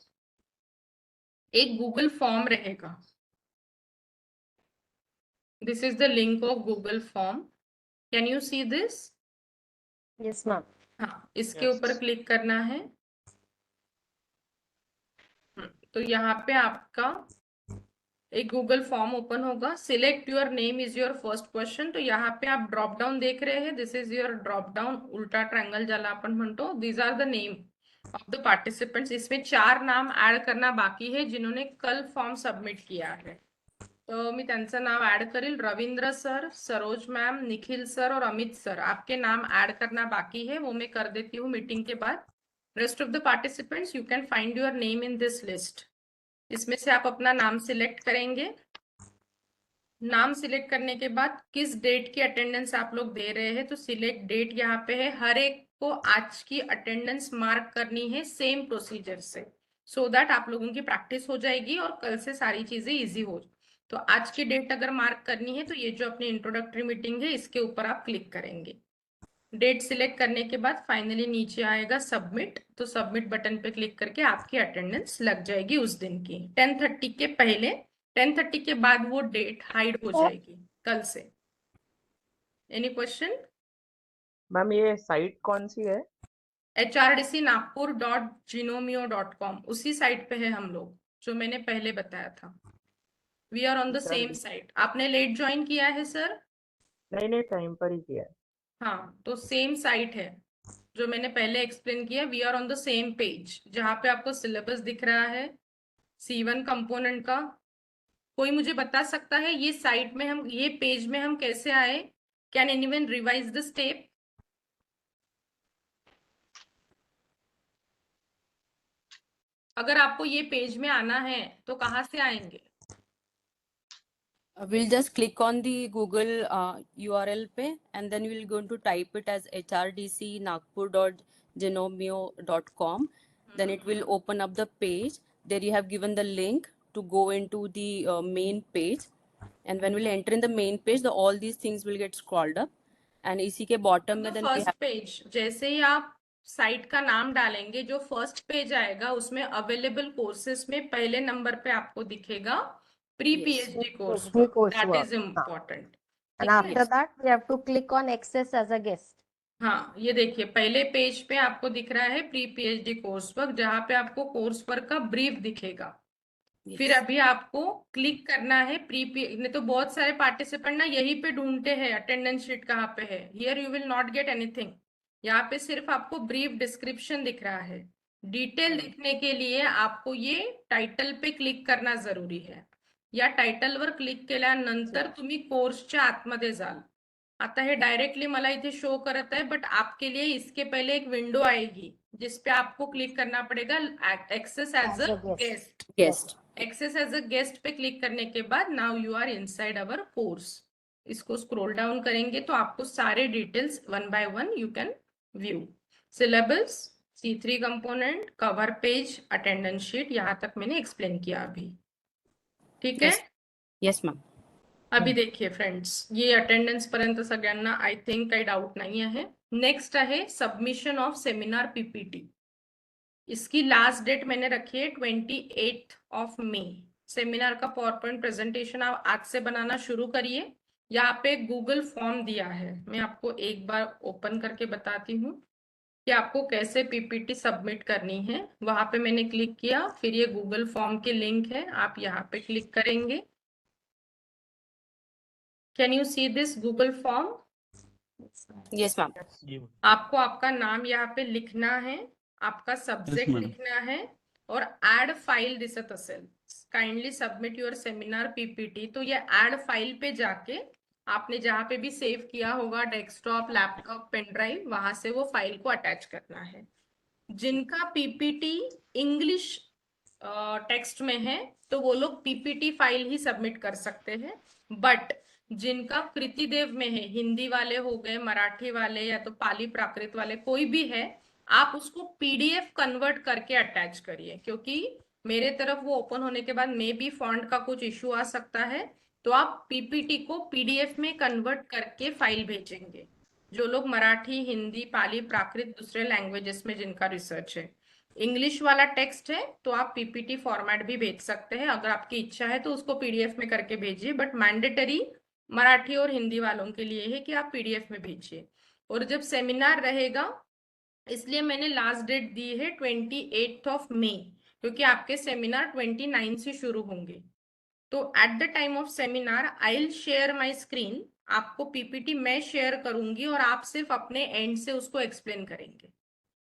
एक गूगल फॉर्म रहेगा। This is the link of Google form. Can you see this? Yes, ma'am. हाँ, इसके ऊपर क्लिक करना है। तो यहाँ पे आपका एक गूगल फॉर्म ओपन होगा। Select your name is your first question. तो यहाँ पे आप ड्रॉप डाउन देख रहे हैं, this is your drop down, उल्टा ट्रायंगल ज्याला आपण म्हणतो। These are the name of the participants. इसमें 4 नाम ऍड करना बाकी है जिन्होंने कल फॉर्म सबमिट किया है। तो मी त्यांचं नाव ऍड करेल, Ravindra sir, Saroj ma'am, Nikhil sir और अमित सर, आपके नाम ऐड करना बाकी है, वो मैं कर देती हूँ मीटिंग के बाद। Rest of the participants you can find your name in this list. इसमें से आप अपना नाम सिलेक्ट करेंगे। नाम सिलेक्ट करने के बाद किस डेट की अटेंडेंस आप लोग दे रहे हैं, तो सिलेक्ट डेट यहाँ पे है। हर एक को आज की अटेंडेंस मार्क करनी है सेम प्रोसीजर से, सो दैट आप लोगों की प्रैक्टिस हो जाएगी और कल से सारी चीजें इजी हो। तो आज की डेट अगर मार्क करनी है तो ये जो अपनी इंट्रोडक्टरी मीटिंग है इसके ऊपर आप क्लिक करेंगे। डेट सिलेक्ट करने के बाद फाइनली नीचे आएगा सबमिट। तो सबमिट बटन पे क्लिक करके आपकी अटेंडेंस लग जाएगी उस दिन की 10:30 के पहले। 10:30 के बाद वो डेट हाइड हो जाएगी कल से। Any question? मैम ये साइट कौन सी है? hrdcnagpur.genomio.com, उसी साइट पे है हम लोग जो मैंने पहले बताया था। We are on the same site. आपने लेट ज्वाइन किया है सर? नहीं टाइम पर ही किया है। हाँ, तो सेम साइट है जो मैंने पहले एक्सप्लेन किया। We are on the same page जहाँ पे आपको सिलेबस दिख रहा है C1 कंपोनेंट का। कोई मुझे बता सकता है ये साइट में हम, ये पेज में हम कैसे आए? Can anyone revise the step? अगर आपको ये पेज में आना है तो कहाँ से आएंगे? We'll just click on the Google URL पे and then we'll going to type it as hrdcnagpur.genomio.com. Then it will open up the page. There you have given the link to go into the main page. And when we'll enter in the main page, all these things will get scrolled up. And इसी के bottom में then we first have page, जैसे ही आप site का नाम डालेंगे जो first page आएगा उसमें अवेलेबल कोर्सेस में पहले नंबर पे आपको दिखेगा pre Yes. PhD course. PhD course that work. Is important. And after that, we have to click on access as a guest. हाँ, ये देखिए पहले पेज पे आपको दिख रहा है प्री PhD कोर्स वर्क, जहाँ पे आपको कोर्स वर्क का ब्रीफ दिखेगा। फिर yes. अभी आपको क्लिक करना है नहीं तो बहुत सारे पार्टिसिपेंट ना यहीं पे ढूंढते हैं अटेंडेंस शीट कहाँ पे है। Here you will not get anything. यहाँ पे सिर्फ आपको ब्रीफ डिस्क्रिप्शन दिख रहा है। डिटेल दिखने के लिए आपको ये टाइटल पे क्लिक करना जरुरी है। या टायटलवर क्लिक केल्यानंतर तुम्ही कोर्सच्या आतमध्ये जाल। आता है डायरेक्टली मला इथे शो करत आहे, बट आपके लिए इसके पहले एक विंडो आएगी जिसपे आपको क्लिक करना पड़ेगा access as a guest. Guest. Access as a guest पे क्लिक करने के बाद now you are inside our course. इसको स्क्रॉल डाउन करेंगे तो आपको सारे details one by one you can view. Syllabus, C3 component, cover page, attendance sheet, यहाँ तक मैंने एक्सप्लेन किया अभी। ठीक है? Yes. Yes, ma'am. अभी देखिए फ्रेंड्स, ये अटेंडन्स पर्यंत सगळ्यांना आय थिंक काही डाऊट नाही आहे। नेक्स्ट आहे सबमिशन ऑफ सेमिनार PPT। इसकी लास्ट डेट मैंने रखी है 28 मई। सेमिनार का पावर पॉइंट प्रेजेंटेशन आप आज से बनाना शुरू करिए। यहाँ पे गूगल फॉर्म दिया है, मैं आपको एक बार ओपन करके बताती हूँ कि आपको कैसे PPT सबमिट करनी है। वहां पे मैंने क्लिक किया, फिर ये गूगल फॉर्म की लिंक है, आप यहाँ पे क्लिक करेंगे। Can you see this Google form? Yes, ma'am. आपको आपका नाम यहाँ पे लिखना है, आपका सब्जेक्ट madam. लिखना है और ऍड फाइल दिसत असेल, kindly submit your seminar PPT। तो ये ऍड फाइल पे जाके आपने जहाँ पे भी सेव किया होगा, डेस्कटॉप, लैपटॉप, पेन ड्राइव, वहां से वो फाइल को अटैच करना है। जिनका PPT इंग्लिश टेक्स्ट में है तो वो लोग PPT फाइल ही सबमिट कर सकते हैं, बट जिनका कृतिदेव में है, हिंदी वाले हो गए, मराठी वाले या तो पाली प्राकृत वाले, कोई भी है, आप उसको PDF कन्वर्ट करके अटैच करिए, क्योंकि मेरे तरफ वो ओपन होने के बाद मे बी फॉन्ट का कुछ इश्यू आ सकता है। तो आप PPT को PDF में कन्वर्ट करके फाइल भेजेंगे। जो लोग मराठी, हिंदी, पाली प्राकृत, दूसरे लैंग्वेजेस में जिनका रिसर्च है। इंग्लिश वाला टेक्स्ट है तो आप PPT फॉर्मेट भी भेज सकते हैं, अगर आपकी इच्छा है तो उसको PDF में करके भेजिए, बट मैंडेटरी मराठी और हिंदी वालों के लिए है कि आप PDF में भेजिए। और जब सेमिनार रहेगा, इसलिए मैंने लास्ट डेट दी है 28 मई, क्योंकि आपके सेमिनार 29 से शुरू होंगे। तो at the time of seminar I will share my screen, आपको PPT मैं शेयर करूंगी और आप सिर्फ अपने एंड से उसको एक्सप्लेन करेंगे,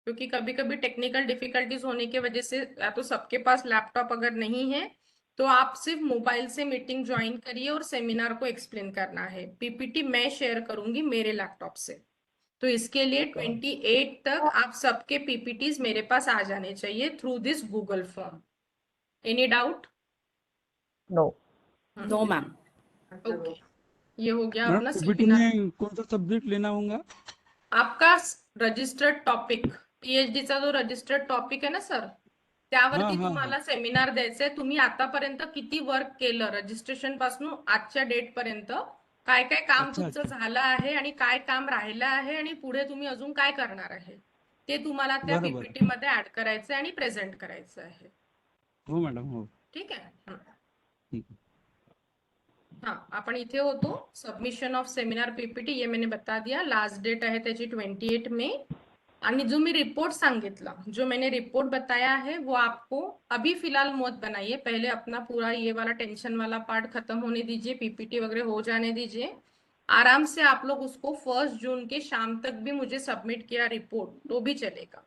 क्योंकि कभी कभी टेक्निकल डिफिकल्टीज होने की वजह से या तो सबके पास लैपटॉप अगर नहीं है तो आप सिर्फ मोबाइल से मीटिंग ज्वाइन करिए और सेमिनार को एक्सप्लेन करना है। PPT मैं शेयर करूंगी मेरे लैपटॉप से। तो इसके लिए 28 तक आप सबके PPTs मेरे पास आ जाने चाहिए through this Google form. Any doubt? No. No, ma'am. Okay, ये हो गया मैडम अपना PPT सेमिनार। में कौन सा सब्जेक्ट लेना होगा? आपका रजिस्टर्ड टॉपिक, PhD चा जो रजिस्टर्ड टॉपिक आहे ना सर, त्यावरती हा. तुम्हाला सेमिनार द्यायचंय। तुम्ही आतापर्यंत किती वर्क केलं रजिस्ट्रेशन पासून आजच्या डेट पर्यंत, काय काय काम अच्छा, तुमचं झालं आहे आणि काय काम राहिलं आहे आणि पुढे तुम्ही अजून काय करणार आहे, ते तुम्हाला त्या बरं. PPT मध्ये ऍड करायचं आणि प्रेझेंट करायचं आहे। हो मॅडम, हो. ठीक आहे? ठीक आहे. हाँ, आपण इथे होतो। सबमिशन ऑफ सेमिनार PPT ये मैंने बता दिया, लास्ट डेट आहे त्याची 28 मई। आणि जो मैं रिपोर्ट सांगितला, जो मैंने रिपोर्ट बताया है वो आपको अभी फिलहाल मत बनाइए, पहले अपना पूरा ये वाला टेंशन वाला पार्ट खत्म होने दीजिए, PPT वगैरह हो जाने दीजिए। आराम से आप लोग उसको 1 जून के शाम तक भी मुझे सबमिट किया रिपोर्ट तो भी चलेगा।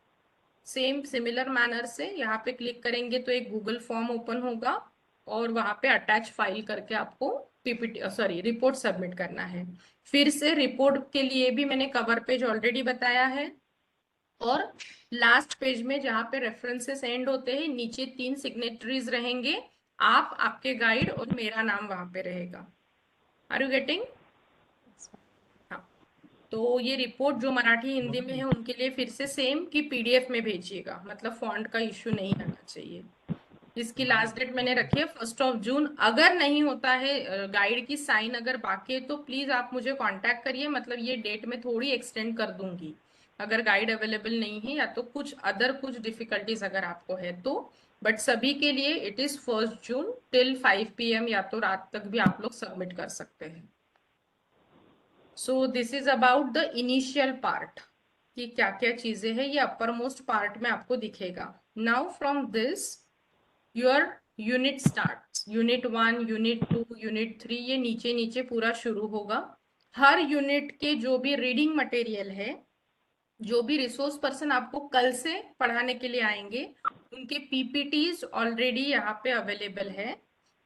सेम सिमिलर मैनर से यहाँ पे क्लिक करेंगे तो एक गूगल फॉर्म ओपन होगा और वहां पे अटैच फाइल करके आपको रिपोर्ट सबमिट करना है। फिर से रिपोर्ट के लिए भी मैंने कवर पेज ऑलरेडी बताया है, और लास्ट पेज में जहाँ पे रेफरेंसेस एंड होते हैं, नीचे 3 सिग्नेटरीज रहेंगे, आप, आपके गाइड और मेरा नाम वहां पे रहेगा। Are you getting? हाँ, तो ये रिपोर्ट जो मराठी हिंदी में है उनके लिए फिर से सेम कि PDF में भेजिएगा, मतलब फॉन्ट का इश्यू नहीं आना चाहिए। इसकी लास्ट डेट मैंने रखी है 1 जून। अगर नहीं होता है गाइड की साइन अगर बाकी है तो प्लीज आप मुझे कांटेक्ट करिए, मतलब ये डेट में थोड़ी एक्सटेंड कर दूंगी अगर गाइड अवेलेबल नहीं है या तो कुछ डिफिकल्टीज अगर आपको है तो। बट सभी के लिए it is 1 June till 5 PM, या तो रात तक भी आप लोग सबमिट कर सकते हैं। So this is about the initial part कि क्या क्या चीजें हैं, ये अपर मोस्ट पार्ट में आपको दिखेगा। Now from this your unit start, unit 1, unit 2, unit 3, ये नीचे नीचे पूरा शुरू होगा। हर यूनिट के जो भी रीडिंग मटेरियल है, जो भी रिसोर्स पर्सन आपको कल से पढ़ाने के लिए आएंगे, उनके PPTs ऑलरेडी यहाँ पे अवेलेबल है।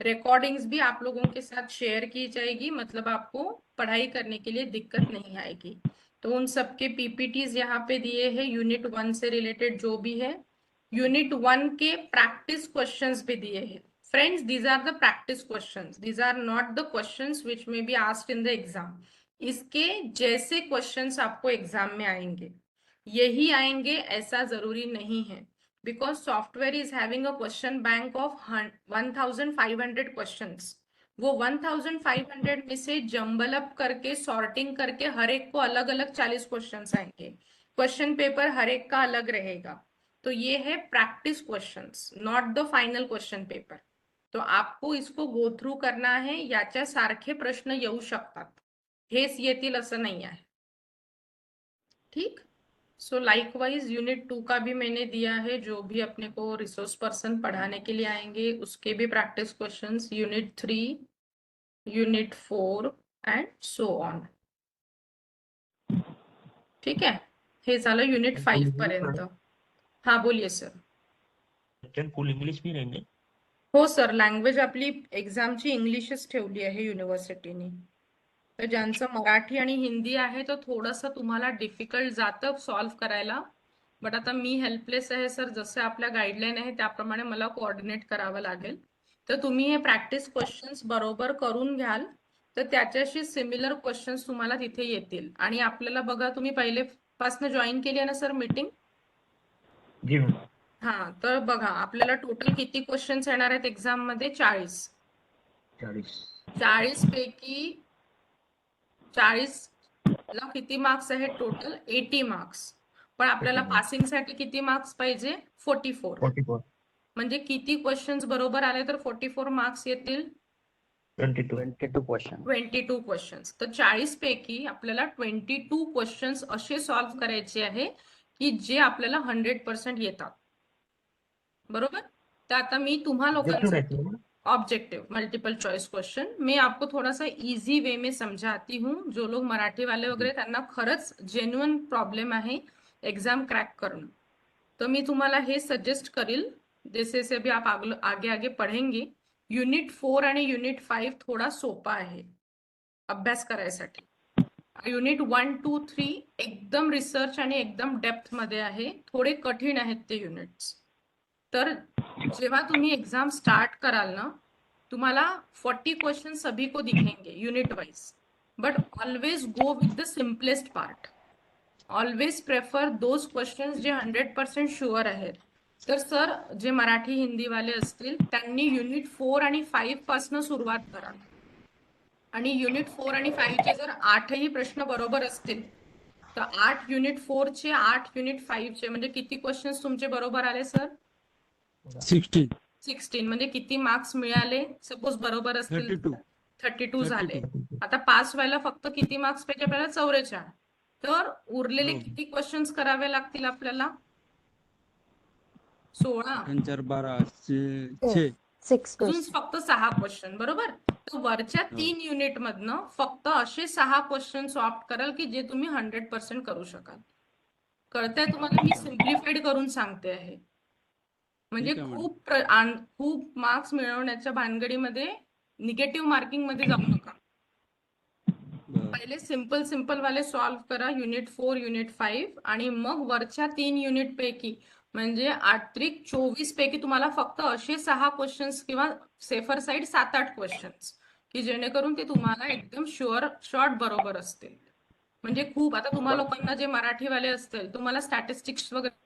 रिकॉर्डिंग्स भी आप लोगों के साथ शेयर की जाएगी, मतलब आपको पढ़ाई करने के लिए दिक्कत नहीं आएगी। तो उन सबके पीपीटीज यहाँ पे दिए हैं, यूनिट 1 से रिलेटेड जो भी है। यूनिट 1 के प्रैक्टिस क्वेश्चंस भी दिए हैं। Friends, these are the practice questions, these are not the questions which may be asked in the exam. इसके जैसे क्वेश्चंस आपको एग्जाम में आएंगे यही आएंगे ऐसा जरूरी नहीं है, because software is having a question bank of 1500 questions। वो 1500 में से जंबल अप करके सॉर्टिंग करके हर एक को अलग अलग 40 क्वेश्चंस आएंगे। क्वेश्चन पेपर हर एक का अलग रहेगा। तो ये है practice questions, not the final question paper. तो आपको इसको गो थ्रू करना है, याच्या सारखे प्रश्न येऊ शकतात, हेच येतील असं नाही आहे। ठीक। सो लाइकवाइज यूनिट 2 का भी मैंने दिया है, जो भी अपने को रिसोर्स पर्सन पढ़ाने के लिए आएंगे उसके भी practice questions, unit 3, unit 4 and so on. ठीक आहे, हे झालं यूनिट 5 पर्यंत। हा बोलिये सर। फुल इंग्लिश भी रहेंगे? हो सर, लँग्वेज आपली एक्झामची इंग्लिशच ठेवली आहे युनिव्हर्सिटीने। तर ज्यांचं मराठी आणि हिंदी आहे तो थोडंसं तुम्हाला डिफिकल्ट जातं सॉल्व्ह करायला, बट आता मी हेल्पलेस आहे सर, जसे आपल्या गाईडलाईन आहे त्याप्रमाणे मला कोऑर्डिनेट करावं लागेल। तर तुम्ही हे प्रॅक्टिस क्वेश्चन्स बरोबर करून घ्याल तर त्याच्याशी सिमिलर क्वेश्चन्स तुम्हाला तिथे येतील। आणि आपल्याला बघा, तुम्ही पहिलेपासून जॉईन केली आहे ना सर मीटिंग? जी मॅम। हा, तर बघा आपल्याला टोटल किती क्वेश्चन्स येणार आहेत एक्झाम मध्ये? 40। 40 पैकी 40 ला किती मार्क्स आहेत टोटल? 80 मार्क्स। पण आपल्याला पासिंग साठी किती मार्क्स पाहिजे? 44। म्हणजे किती क्वेश्चन्स बरोबर आले तर 44 मार्क्स येतील? 22 क्वेश्चन्स। तर 40 पैकी आपल्याला 22 क्वेश्चन्स असे सॉल्व्ह करायचे आहे की जे आपल्याला 100% येतात, बरोबर? तर आता मी तुम्हा लोकांसाठी ऑब्जेक्टिव मल्टीपल चॉइस क्वेश्चन मैं आपको थोड़ा सा इजी वे में समझाती हूँ। जो लोग मराठी वाले वगैरे त्यांना खरंच जेन्युइन प्रॉब्लेम आहे एग्जाम क्रॅक करणं, तो मी तुम्हाला हे सजेस्ट करील, जैसे से भी आप आगे आगे पढ़ेंगे। यूनिट 4 आणि यूनिट 5 थोडा सोपा आहे अभ्यास करायसाठी। यूनिट 1, 2, 3 एकदम रिसर्च आणि एकदम डेप्थ मध्ये आहे, थोडे कठीण आहेत ते युनिट्स। तर जेव्हा तुम्ही एग्जाम स्टार्ट कराल ना, तुम्हाला 40 क्वेश्चन सभी को दिखेंगे unit wise, but always go with the simplest part. Always prefer those questions J 100% sure आहेत। तर सर, जे मराठी हिंदी वाले असतील त्यांनी युनिट 4 आणि 5 पासून सुरुवात करा, आणि युनिट 4 आणि 5 चे जर 8ही प्रश्न बरोबर असतील तर 8 युनिट 4 चे 8 युनिट 5 चे म्हणजे किती क्वेश्चन्स तुमचे बरोबर आले सर? 16 म्हणजे किती मार्क्स मिळाले? सपोज बरोबर असतील 32 झाले। आता पास व्हायला फक्त किती मार्क्स पाहिजे आपल्याला? 44। तर उरलेले किती क्वेश्चन्स करावे लागतील आपल्याला? 16 अजून फक्त 6 क्वेश्चन, बरोबर? तर वरच्या 3 युनिट मधनं फक्त असे 6 क्वेश्चन सॉल्व कराल की जे तुम्ही 100% करू शकाल। कळतंय तुम्हाला? मी सिम्प्लिफाईड करून सांगते आहे, म्हणजे खूप मार्क्स मिळवण्याच्या भानगडीमध्ये निगेटिव्ह मार्किंग मध्ये जाऊ नका। पहिले सिंपल वाले सॉल्व करा यूनिट 4 यूनिट 5, आणि मग वरच्या 3 युनिट पैकी म्हणजे 8 त्रिक 24 पैकी तुम्हाला फक्त असे 6 क्वेश्चन्स किंवा सेफर साइड 7-8 क्वेश्चन्स की जेणेकरून ते तुम्हाला एकदम शॉर्ट बरोबर असतील। म्हणजे खूप, आता तुम्हाला लोकांना जे मराठीवाले असतील तुम्हाला स्टॅटिस्टिक्स वगैरे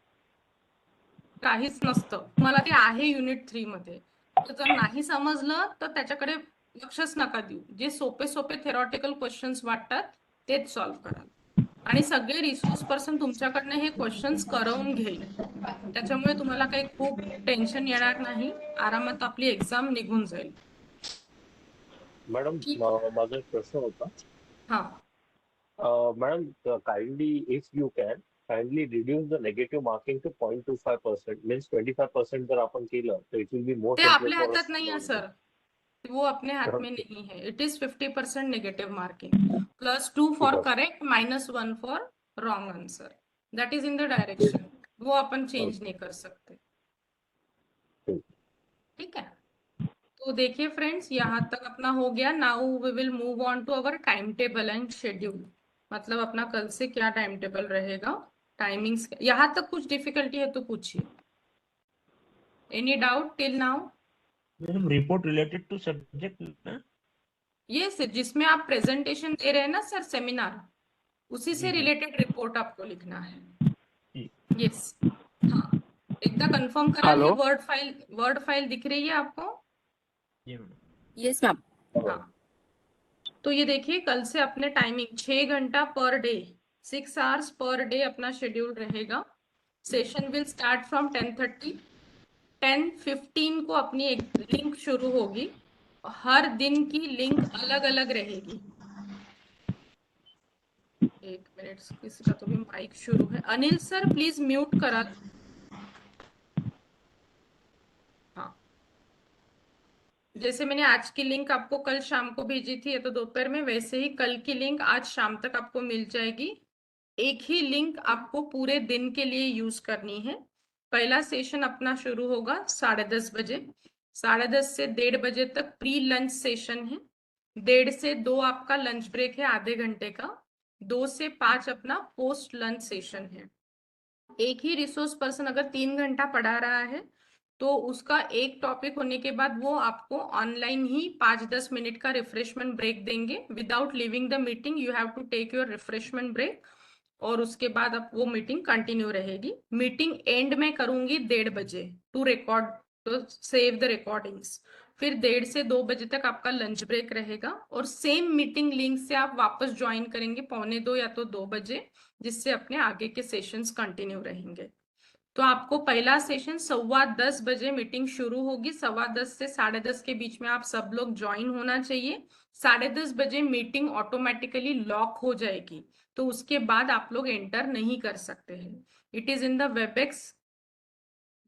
काहीच नसतं, तुम्हाला ते आहे युनिट 3 मध्ये। तर जर नाही समजलं तर त्याच्याकडे लक्षच नका देऊ, जे सोपे थेरॉटिकल क्वेश्चन्स वाटतात तेच सॉल्व करा, आणि सगळे रिसोर्स पर्सन तुमच्याकडनं हे क्वेश्चन्स करवून घेईल। त्याच्यामुळे तुम्हाला काही खूप टेन्शन येणार नाही, आरामात आपली एक्झाम निघून जाईल। मॅडम, माझा एक प्रश्न होता। हा madam, kindly if you can kindly reduce the negative marking to 0.25%, means 25% जर आपण केलं तर इट विल बी मोर ते आपल्या हातात नाही आहे सर, वो अपने हाथ में नहीं है। It is 50% negative marking, +2 for correct, -1 for wrong answer. That is in the direction, वो अपन चेंज नहीं कर सकते। ठीक है, तो देखिए फ्रेंड्स, यहाँ तक अपना हो गया। Now we will move on to our time table and schedule. मतलब अपना कल से क्या टाइम टेबल रहेगा, टाइमिंग्स। यहाँ तक कुछ डिफिकल्टी है तो पूछिए। Any doubt till now? Madam report related to subject ना? ये सर जिसमें आप प्रेजेंटेशन दे रहे हैं ना सर, सेमिनार, उसी से जी जी रिलेटेड रिपोर्ट आपको लिखना है। जी। यस, हाँ, एकदा कंफर्म करा। हेलो। ये वर्ड फाइल दिख रही है आपको? जी मैडम। Yes, ma'am. हाँ, तो ये देखिए कल से अपने टाइमिंग 6 घंटा per day, 6 hours per day अपना शेड्यूल रहेगा। Session will start from 10:30। 10:15 को अपनी एक लिंक शुरू होगी। हर दिन की लिंक अलग अलग रहेगी। एक मिनट, किसका तो भी माइक शुरू है। अनिल सर प्लीज म्यूट करा। हाँ, जैसे मैंने आज की लिंक आपको कल शाम को भेजी थी, ये तो दोपहर में, वैसे ही कल की लिंक आज शाम तक आपको मिल जाएगी। एक ही लिंक आपको पूरे दिन के लिए यूज करनी है। पहला सेशन अपना शुरू होगा 10:30 बजे। 10:30 से 1:30 बजे तक प्री लंच सेशन है। 1:30 से 2 आपका लंच ब्रेक है आधे घंटे का। 2 से 5 अपना पोस्ट लंच सेशन है। एक ही रिसोर्स पर्सन अगर 3 घंटा पढ़ा रहा है तो उसका एक टॉपिक होने के बाद वो आपको ऑनलाइन ही 5-10 मिनट का रिफ्रेशमेंट ब्रेक देंगे। Without living the meeting you have to take your refreshment break, और उसके बाद अब वो मीटिंग कंटिन्यू रहेगी। मीटिंग एंड में करूंगी 1:30 बजे to record, to save the recordings. फिर 1:30 से 2 बजे तक आपका लंच ब्रेक रहेगा, और सेम मीटिंग लिंक से आप वापस ज्वाइन करेंगे 1:45 या तो 2 बजे, जिससे अपने आगे के सेशंस कंटिन्यू रहेंगे। तो आपको पहला सेशन 10:15 बजे मीटिंग शुरू होगी। 10:15 से 10:30 के बीच में आप सब लोग ज्वाइन होना चाहिए। 10:30 बजे मीटिंग ऑटोमेटिकली लॉक हो जाएगी, तो उसके बाद आप लोग एंटर नहीं कर सकते हैं। It is in the Webex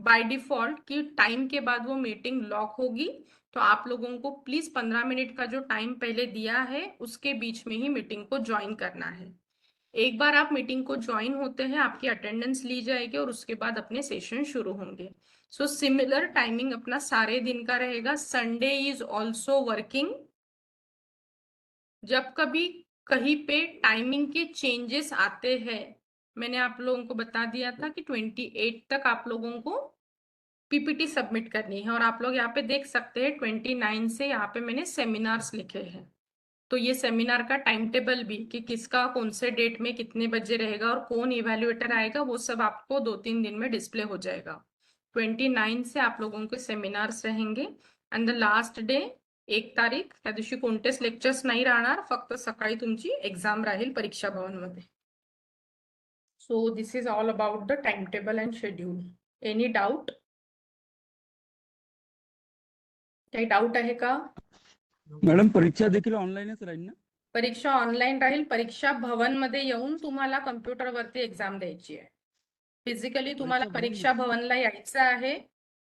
by default कि टाइम के बाद वो मीटिंग लॉक होगी। तो आप लोगों को प्लीज 15 मिनट का जो टाइम पहले दिया है उसके बीच में ही मीटिंग को ज्वाइन करना है। एक बार आप मीटिंग को ज्वाइन होते हैं, आपकी अटेंडेंस ली जाएगी और उसके बाद अपने सेशन शुरू होंगे। सो सिमिलर टाइमिंग अपना सारे दिन का रहेगा। Sunday is also working. जब कभी कहीं पे टाइमिंग के चेंजेस आते हैं, मैंने आप लोगों को बता दिया था कि 28 तक आप लोगों को पीपीटी सबमिट करनी है, और आप लोग यहाँ पे देख सकते हैं 29 से यहाँ पे मैंने सेमिनार्स लिखे हैं। तो ये सेमिनार का टाइम टेबल भी कि किसका कौन से डेट में कितने बजे रहेगा और कौन इवैल्यूएटर आएगा, वो सब आपको 2-3 दिन में डिस्प्ले हो जाएगा। 29 से आप लोगों के सेमिनार्स रहेंगे, एंड द लास्ट डे 1 तारीख त्या दिवशी कोणतेच लेक्चर्स नाही राहणार, फक्त सकाळी तुमची एक्झाम राहील परीक्षा भवन मध्ये। So this is all about the time table and schedule. Any doubt? काही डाउट आहे का? मॅडम परीक्षा देखील ऑनलाईनच राहील ना? परीक्षा ऑनलाईन राहील. परीक्षा भवन मध्ये येऊन तुम्हाला कम्प्युटरवरती एक्झाम द्यायची आहे. फिजिकली तुम्हाला परीक्षा भवनला यायचं आहे.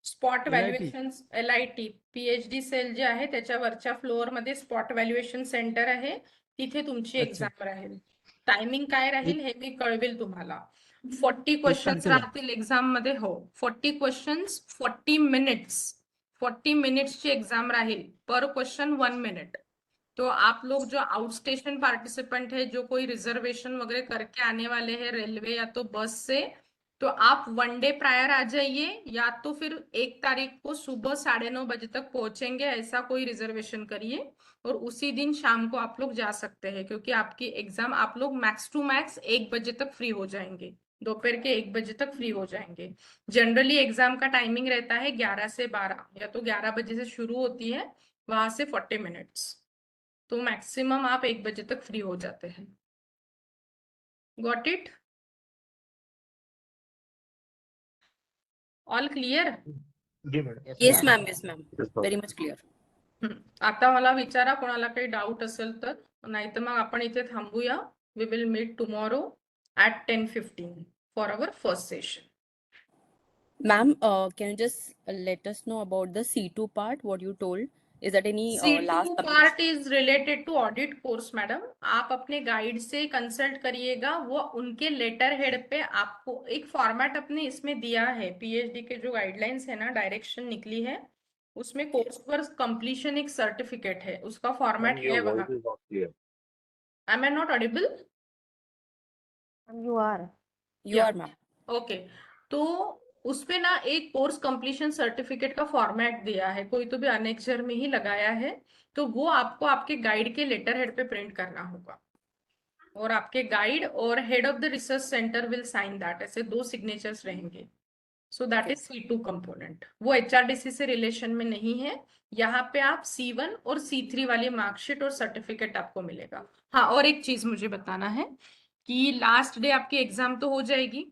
Spot valuation LIT PhD cell जे आहे त्याच्यावरच्या फ्लोअर मध्ये स्पॉट व्हॅल्युएशन सेंटर आहे, तिथे तुमची एक्झाम राहील. टायमिंग काय राहील हे मी कळवेल तुम्हाला. 40 क्वेश्चन्स राहतील एक्झाम मध्ये. हो, 40 क्वेश्चन्स, 40 मिनिट्स. 40 मिनिट्सची एक्झाम राहील. पर क्वेश्चन 1 मिनट. तो आप लोग जो आउट स्टेशन पार्टिसिपेंट है, जो कोई रिजर्वेशन वगैरह करके आने वाले हैं रेलवे या तो बस से, तो आप 1 डे प्रायर आ जाइए, या तो फिर 1 तारीख को सुबह 9:30 बजे तक पहुंचेंगे, ऐसा कोई रिजर्वेशन करिए, और उसी दिन शाम को आप लोग जा सकते हैं, क्योंकि आपकी एग्जाम आप लोग मैक्स टू मैक्स 1 बजे तक फ्री हो जाएंगे. दोपहर के 1 बजे तक फ्री हो जाएंगे. जनरली एग्जाम का टाइमिंग रहता है 11 से 12, या तो 11 बजे से शुरू होती है, वहां से 40 मिनट्स. तो मैक्सिमम आप 1 बजे तक फ्री हो जाते हैं. Got it? All clear? जी madam. Yes, ma'am. Yes, ma'am. Very much clear. आता मला विचारा कोणाला काही डाऊट असेल तर, नाही तर मग आपण इथे थांबूया. We will meet tomorrow at 10:15 for our first session. Ma'am, can you just let us know about the C2 part, what you told? Is that any last C2 part is related to audit course, madam. आप अपने guide से consult करिएगा, वो उनके letter head पे आपको एक format अपने इसमें दिया है. PhD के जो गाइडलाइंस है ना, डायरेक्शन निकली है, उसमें कोर्स वर्क कंप्लीशन एक सर्टिफिकेट है, उसका फॉर्मेट मैम है योर वहाँ। Voice is not clear. Am I not audible? You are. You Yeah. are, ma'am. Okay, तो उसपे ना एक कोर्स कंप्लीशन सर्टिफिकेट का फॉर्मेट दिया है, कोई तो भी अनेक्चर में ही लगाया है, तो वो आपको आपके गाइड के लेटर हेड पे प्रिंट करना होगा, और आपके गाइड और head of the research centre will sign that, ऐसे 2 सिग्नेचर्स रहेंगे। So that is C2 component, वो HRDC से रिलेशन में नहीं है। यहाँ पे आप C1 और C3 वाली मार्कशीट और सर्टिफिकेट आपको मिलेगा। हाँ, और एक चीज मुझे बताना है कि लास्ट डे आपकी एग्जाम तो हो जाएगी,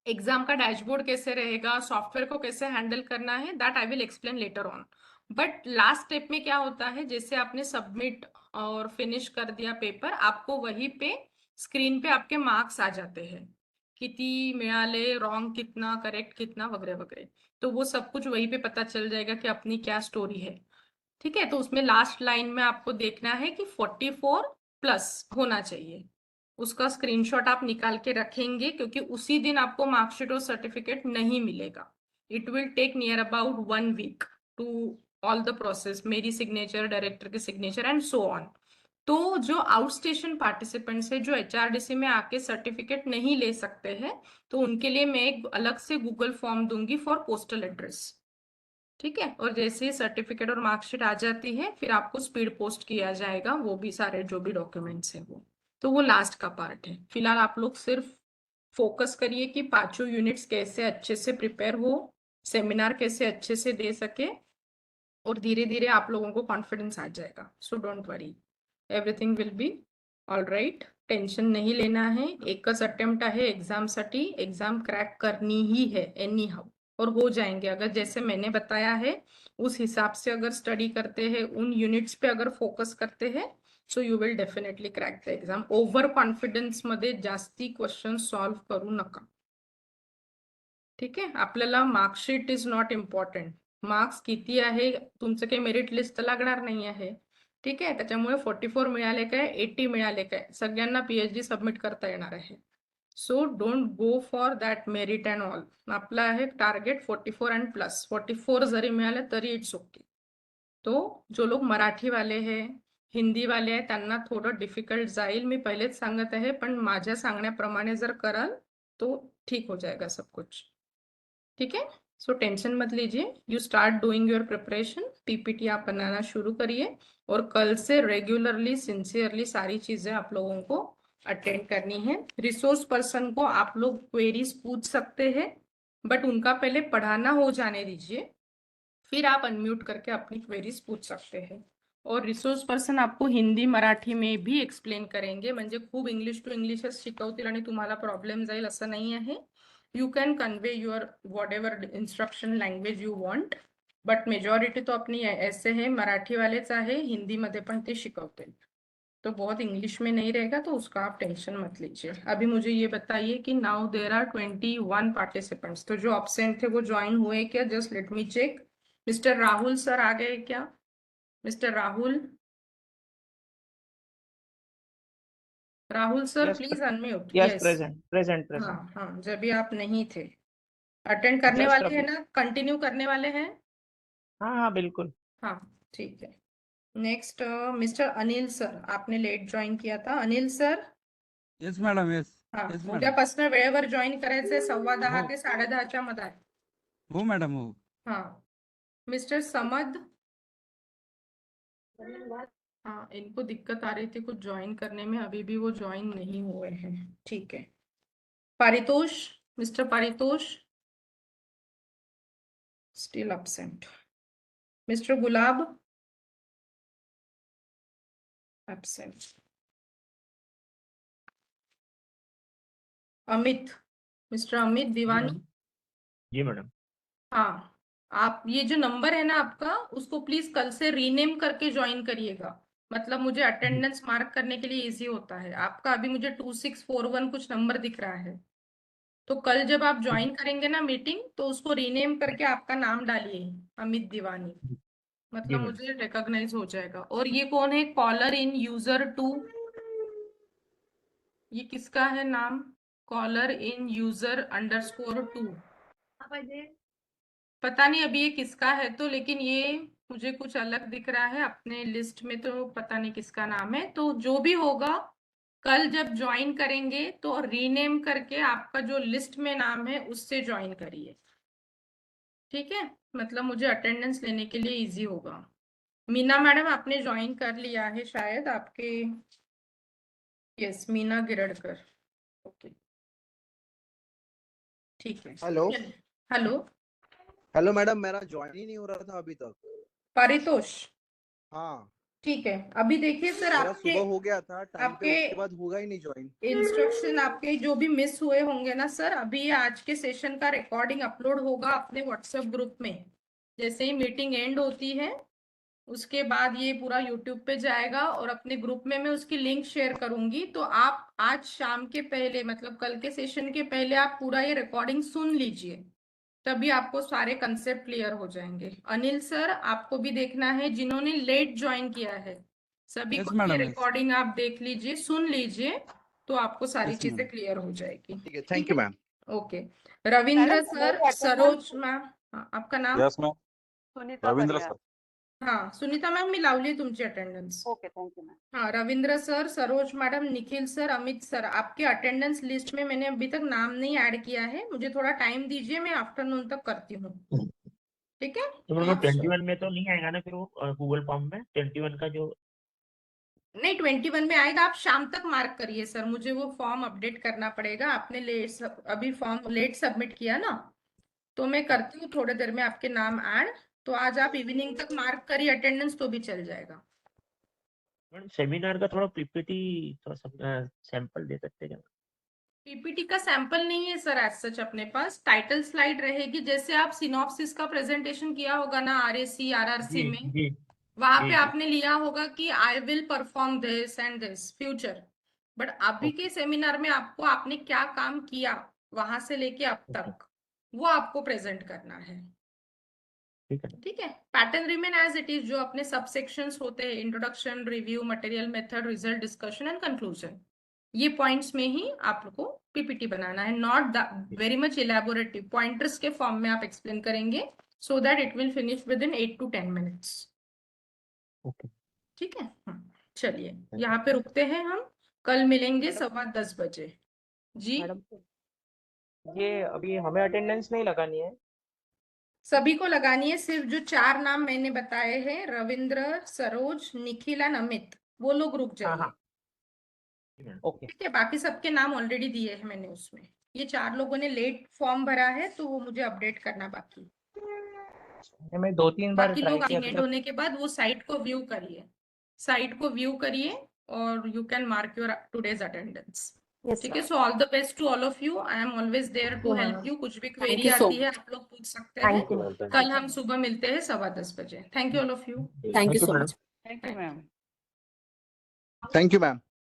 एग्जाम का डैशबोर्ड कैसे रहेगा, सॉफ्टवेयर को कैसे हैंडल करना है, that I will explain later on. But last step में क्या होता है, जैसे आपने सबमिट और फिनिश कर दिया पेपर, आपको वहीं पे स्क्रीन पे आपके मार्क्स आ जाते हैं, किती मिळाले, रॉन्ग कितना, करेक्ट कितना, वगैरह वगैरह। तो वो सब कुछ वहीं पे पता चल जाएगा कि अपनी क्या स्टोरी है। ठीक है, तो उसमें लास्ट लाइन में आपको देखना है कि 44 प्लस होना चाहिए, उसका स्क्रीनशॉट आप निकाल के रखेंगे, क्योंकि उसी दिन आपको मार्कशीट और सर्टिफिकेट नहीं मिलेगा। It will take near about 1 week to all the process, मेरी सिग्नेचर, डायरेक्टर की सिग्नेचर एंड सो ऑन। तो जो आउट स्टेशन पार्टिसिपेंट्स है, जो HRDC में आके सर्टिफिकेट नहीं ले सकते हैं, तो उनके लिए मैं एक अलग से गूगल फॉर्म दूंगी फॉर पोस्टल एड्रेस। ठीक है, और जैसे ही सर्टिफिकेट और मार्कशीट आ जाती है, फिर आपको स्पीड पोस्ट किया जाएगा, वो भी सारे जो भी डॉक्यूमेंट्स हैं वो। तो वो लास्ट का पार्ट है। फिलहाल आप लोग सिर्फ फोकस करिए कि 5 यूनिट्स कैसे अच्छे से प्रिपेयर हो, सेमिनार कैसे अच्छे से दे सके, और धीरे धीरे आप लोगों को कॉन्फिडेंस आ जाएगा। So don't worry, everything will be all right. Tension नहीं लेना है, एकच अटेम्प्ट आहे एक्झाम साठी, एग्जाम क्रैक करनी ही है एनी हाउ, और हो जाएंगे अगर जैसे मैंने बताया है उस हिसाब से अगर स्टडी करते हैं, उन यूनिट्स पे अगर फोकस करते हैं, so you will definitely crack the exam. Over confidence मध्ये जास्ती क्वेश्चन सॉल्व करू नका। ठीक आहे, आपल्याला marksheet is not important, marks किती आहे, तुमचं काही मेरिट लिस्ट लागणार नाही आहे। ठीक आहे, त्याच्यामुळे 44 मिळाले काय, 80 मिळाले काय, सगळ्यांना PhD सबमिट करता येणार आहे। So don't go for that merit and all, आपला आहे टार्गेट 44 अँड प्लस। 44 जरी मिळाले तरी इट्स ओके। तो जो लोग मराठी वाले हैं, हिंदी वाले आहेत, त्यांना थोडं डिफिकल्ट जाईल, मी पहिलेच सांगत आहे, पण माझ्या सांगण्याप्रमाणे जर कराल तो ठीक हो जाएगा सब कुछ। ठीक है, सो टेंशन मत लीजिए, you start doing your preparation, PPT आप बनाना शुरू करिए, और कल से रेगुलरली सिंसियरली सारी चीजें आप लोगों को अटेंड करनी है। रिसोर्स पर्सन को आप लोग क्वेरीज पूछ सकते हैं, बट उनका पहले पढ़ाना हो जाने दीजिए, फिर आप अनम्यूट करके अपनी क्वेरीज पूछ सकते हैं। और रिसोर्स पर्सन आपको हिंदी मराठी में भी एक्सप्लेन करेंगे, म्हणजे खूप इंग्लिश टू इंग्लिशच शिकवतील आणि तुम्हाला प्रॉब्लेम जाईल असं नाही आहे। You can convey your what ever instruction language you want, but majority तो अपनी ऐसे है, मराठी वालेच आहे, हिंदी मध्ये पण ते शिकवतील, तो बहुत इंग्लिश में नहीं रहेगा, तो उसका आप टेंशन मत लीजिए। अभी मुझे ये बताइए कि नाउ देर आर 21 पार्टिसिपेंट्स, तो जो ऑब्सेंट थे वो ज्वाइन हुए क्या, just let me check. Mister Rahul sir आ गए क्या? Mister Rahul, Rahul sir Yes, please unmute. yes, yes, present, हाँ present. हाँ, जब भी आप नहीं थे। अटेंड करने Just वाले हैं अभी. ना, कंटिन्यू करने वाले हैं? हाँ हाँ बिल्कुल. हाँ ठीक है। नेक्स्ट मिस्टर अनिल सर, आपने लेट ज्वाइन किया था, Anil sir. Yes madam yes हाँ, येस मॅडम उद्यापासून वेळेवर जॉईन करायचंय, 10:15 हो ते 10:30 मध्ये। हो मॅडम हो हाँ, मिस्टर समद, हाँ इनको दिक्कत आ रही थी कुछ ज्वाइन करने में, अभी भी वो ज्वाइन नहीं हुए हैं। ठीक है, Paritosh, mister Paritosh still absent, mister Gulab absent, Amit, mister Amit Diwani. जी मैडम। हाँ, आप ये जो नंबर है ना आपका, उसको प्लीज कल से रीनेम करके ज्वाइन करिएगा, मतलब मुझे अटेंडेंस मार्क करने के लिए इजी होता है। आपका अभी मुझे 2641 कुछ नंबर दिख रहा है, तो कल जब आप ज्वाइन करेंगे ना मीटिंग, तो उसको रीनेम करके आपका नाम डालिए अमित दीवानी, मतलब मुझे रिकॉग्नाइज हो जाएगा। और ये कौन है, कॉलर इन यूजर 2, ये किसका है नाम, कॉलर इन यूजर _2। पता नहीं अभी ये किसका है तो, लेकिन ये मुझे कुछ अलग दिख रहा है अपने लिस्ट में, तो पता नहीं किसका नाम है। तो जो भी होगा कल जब ज्वाइन करेंगे तो रीनेम करके आपका जो लिस्ट में नाम है उससे ज्वाइन करिए, ठीक है? मतलब मुझे अटेंडेंस लेने के लिए इजी होगा। मीना मैडम आपने ज्वाइन कर लिया है शायद आपके, यस मीना गिरड़कर, ओके ठीक है। हेलो हेलो हेलो मैडम, मेरा ज्वाइन ही नहीं हो रहा था अभी तक। परितोष, हाँ, ठीक है। अभी देखिए सर मेरा आपके सुबह हो गया था टाइम पे, आपके उसके बाद होगा ही नहीं ज्वाइन। इंस्ट्रक्शन आपके जो भी मिस हुए होंगे ना सर, अभी आज के सेशन का रिकॉर्डिंग अपलोड होगा अपने व्हाट्सएप ग्रुप में। जैसे ही मीटिंग एंड होती है उसके बाद ये पूरा यूट्यूब पे जाएगा और अपने ग्रुप में मैं उसकी लिंक शेयर करूंगी। तो आप आज शाम के पहले, मतलब कल के सेशन के पहले, आप पूरा ये रिकॉर्डिंग सुन लीजिए, तभी आपको सारे कंसेप्ट क्लियर हो जाएंगे। अनिल सर आपको भी देखना है, जिन्होंने लेट ज्वाइन किया है सभी Yes, को ये madam, yes. रिकॉर्डिंग आप देख लीजिए, सुन लीजिए, तो आपको सारी Yes, चीजें madam. क्लियर हो जाएगी। ठीक है, thank you ma'am. Okay Ravindra madam, sir, मेरे सरोज मैम, आपका नाम? Yes ma'am Sunita Ravindra Parihar. Sir. हाँ सुनीता मैम मी लावली तुमची attendance. Okay, thank you ma'am. हाँ Ravindra sir, Saroj madam, Nikhil sir, Amit sir, आपके अटेंडेंस लिस्ट में मैंने अभी तक नाम नहीं ऐड किया है, मुझे थोड़ा टाइम दीजिए, मैं आफ्टरनून तक करती हूँ, ठीक है? तो मैडम 21 में तो नहीं आएगा ना फिर वो गूगल फॉर्म में 21 का जो? नहीं 21 में आएगा, आप शाम तक मार्क करिए सर, मुझे वो फॉर्म अपडेट करना पड़ेगा। आपने अभी फॉर्म लेट सबमिट किया ना, तो मैं करती हूँ थोड़ी देर में आपके नाम ऐड। तो आज आप इवनिंग तक मार्क करिए अटेंडेंस, तो भी चल जाएगा। मैडम सेमिनार का थोड़ा पीपीटी थोड़ा सैंपल दे सकते हैं क्या? पीपीटी का सैंपल नहीं है सर एज सच अपने पास, टाइटल स्लाइड रहेगी। जैसे आप सिनॉप्सिस का प्रेजेंटेशन किया होगा ना आरएसी आरआरसी में, जी वहां पे जी। आपने लिया होगा कि I will perform this and this future, but अभी के सेमिनार में आपको आपने क्या काम किया वहां से लेके अब तक, वो आपको प्रेजेंट करना है, ठीक है। ठीक है? Pattern remain as it is, जो अपने सब सेक्शंस होते हैं, introduction, review, material, method, result, discussion and conclusion, ये पॉइंट्स में ही आप लोग को पीपीटी बनाना है, not very much elaborative, pointers के फॉर्म में आप एक्सप्लेन करेंगे, so that it will finish with in 8 to 10 minutes, okay ठीक है? चलिए यहाँ पे रुकते हैं हम, कल मिलेंगे 10:15 बजे। जी मैडम, ये अभी हमें अटेंडेंस नहीं लगानी है? सभी को लगानी है, सिर्फ जो 4 नाम मैंने बताए हैं, रविंद्र, सरोज, निखिल एंड अमित, वो लोग रुक हाँ जाइए, हाँ ओके। ठीक है? बाकी सबके नाम ऑलरेडी दिए हैं मैंने उसमें, ये 4 लोगों ने लेट फॉर्म भरा है तो वो मुझे अपडेट करना बाकी। मैं 2-3 बार बाकी ट्राई लोग किया एंड तो होने के बाद वो साइट को व्यू करिए, साइट को व्यू करिए और you can mark your today's attendance, Yes, ठीक है? ma'am. So all the best to all of you, I am always there to you, help ma'am. You, कुछ भी Thank क्वेरी you so आती है much. आप लोग पूछ सकते हैं। Thank you, ma'am. कल हम सुबह मिलते हैं 10:15 बजे। Thank you all of you. Thank you so madam. much. Thank you ma'am. Thank you ma'am.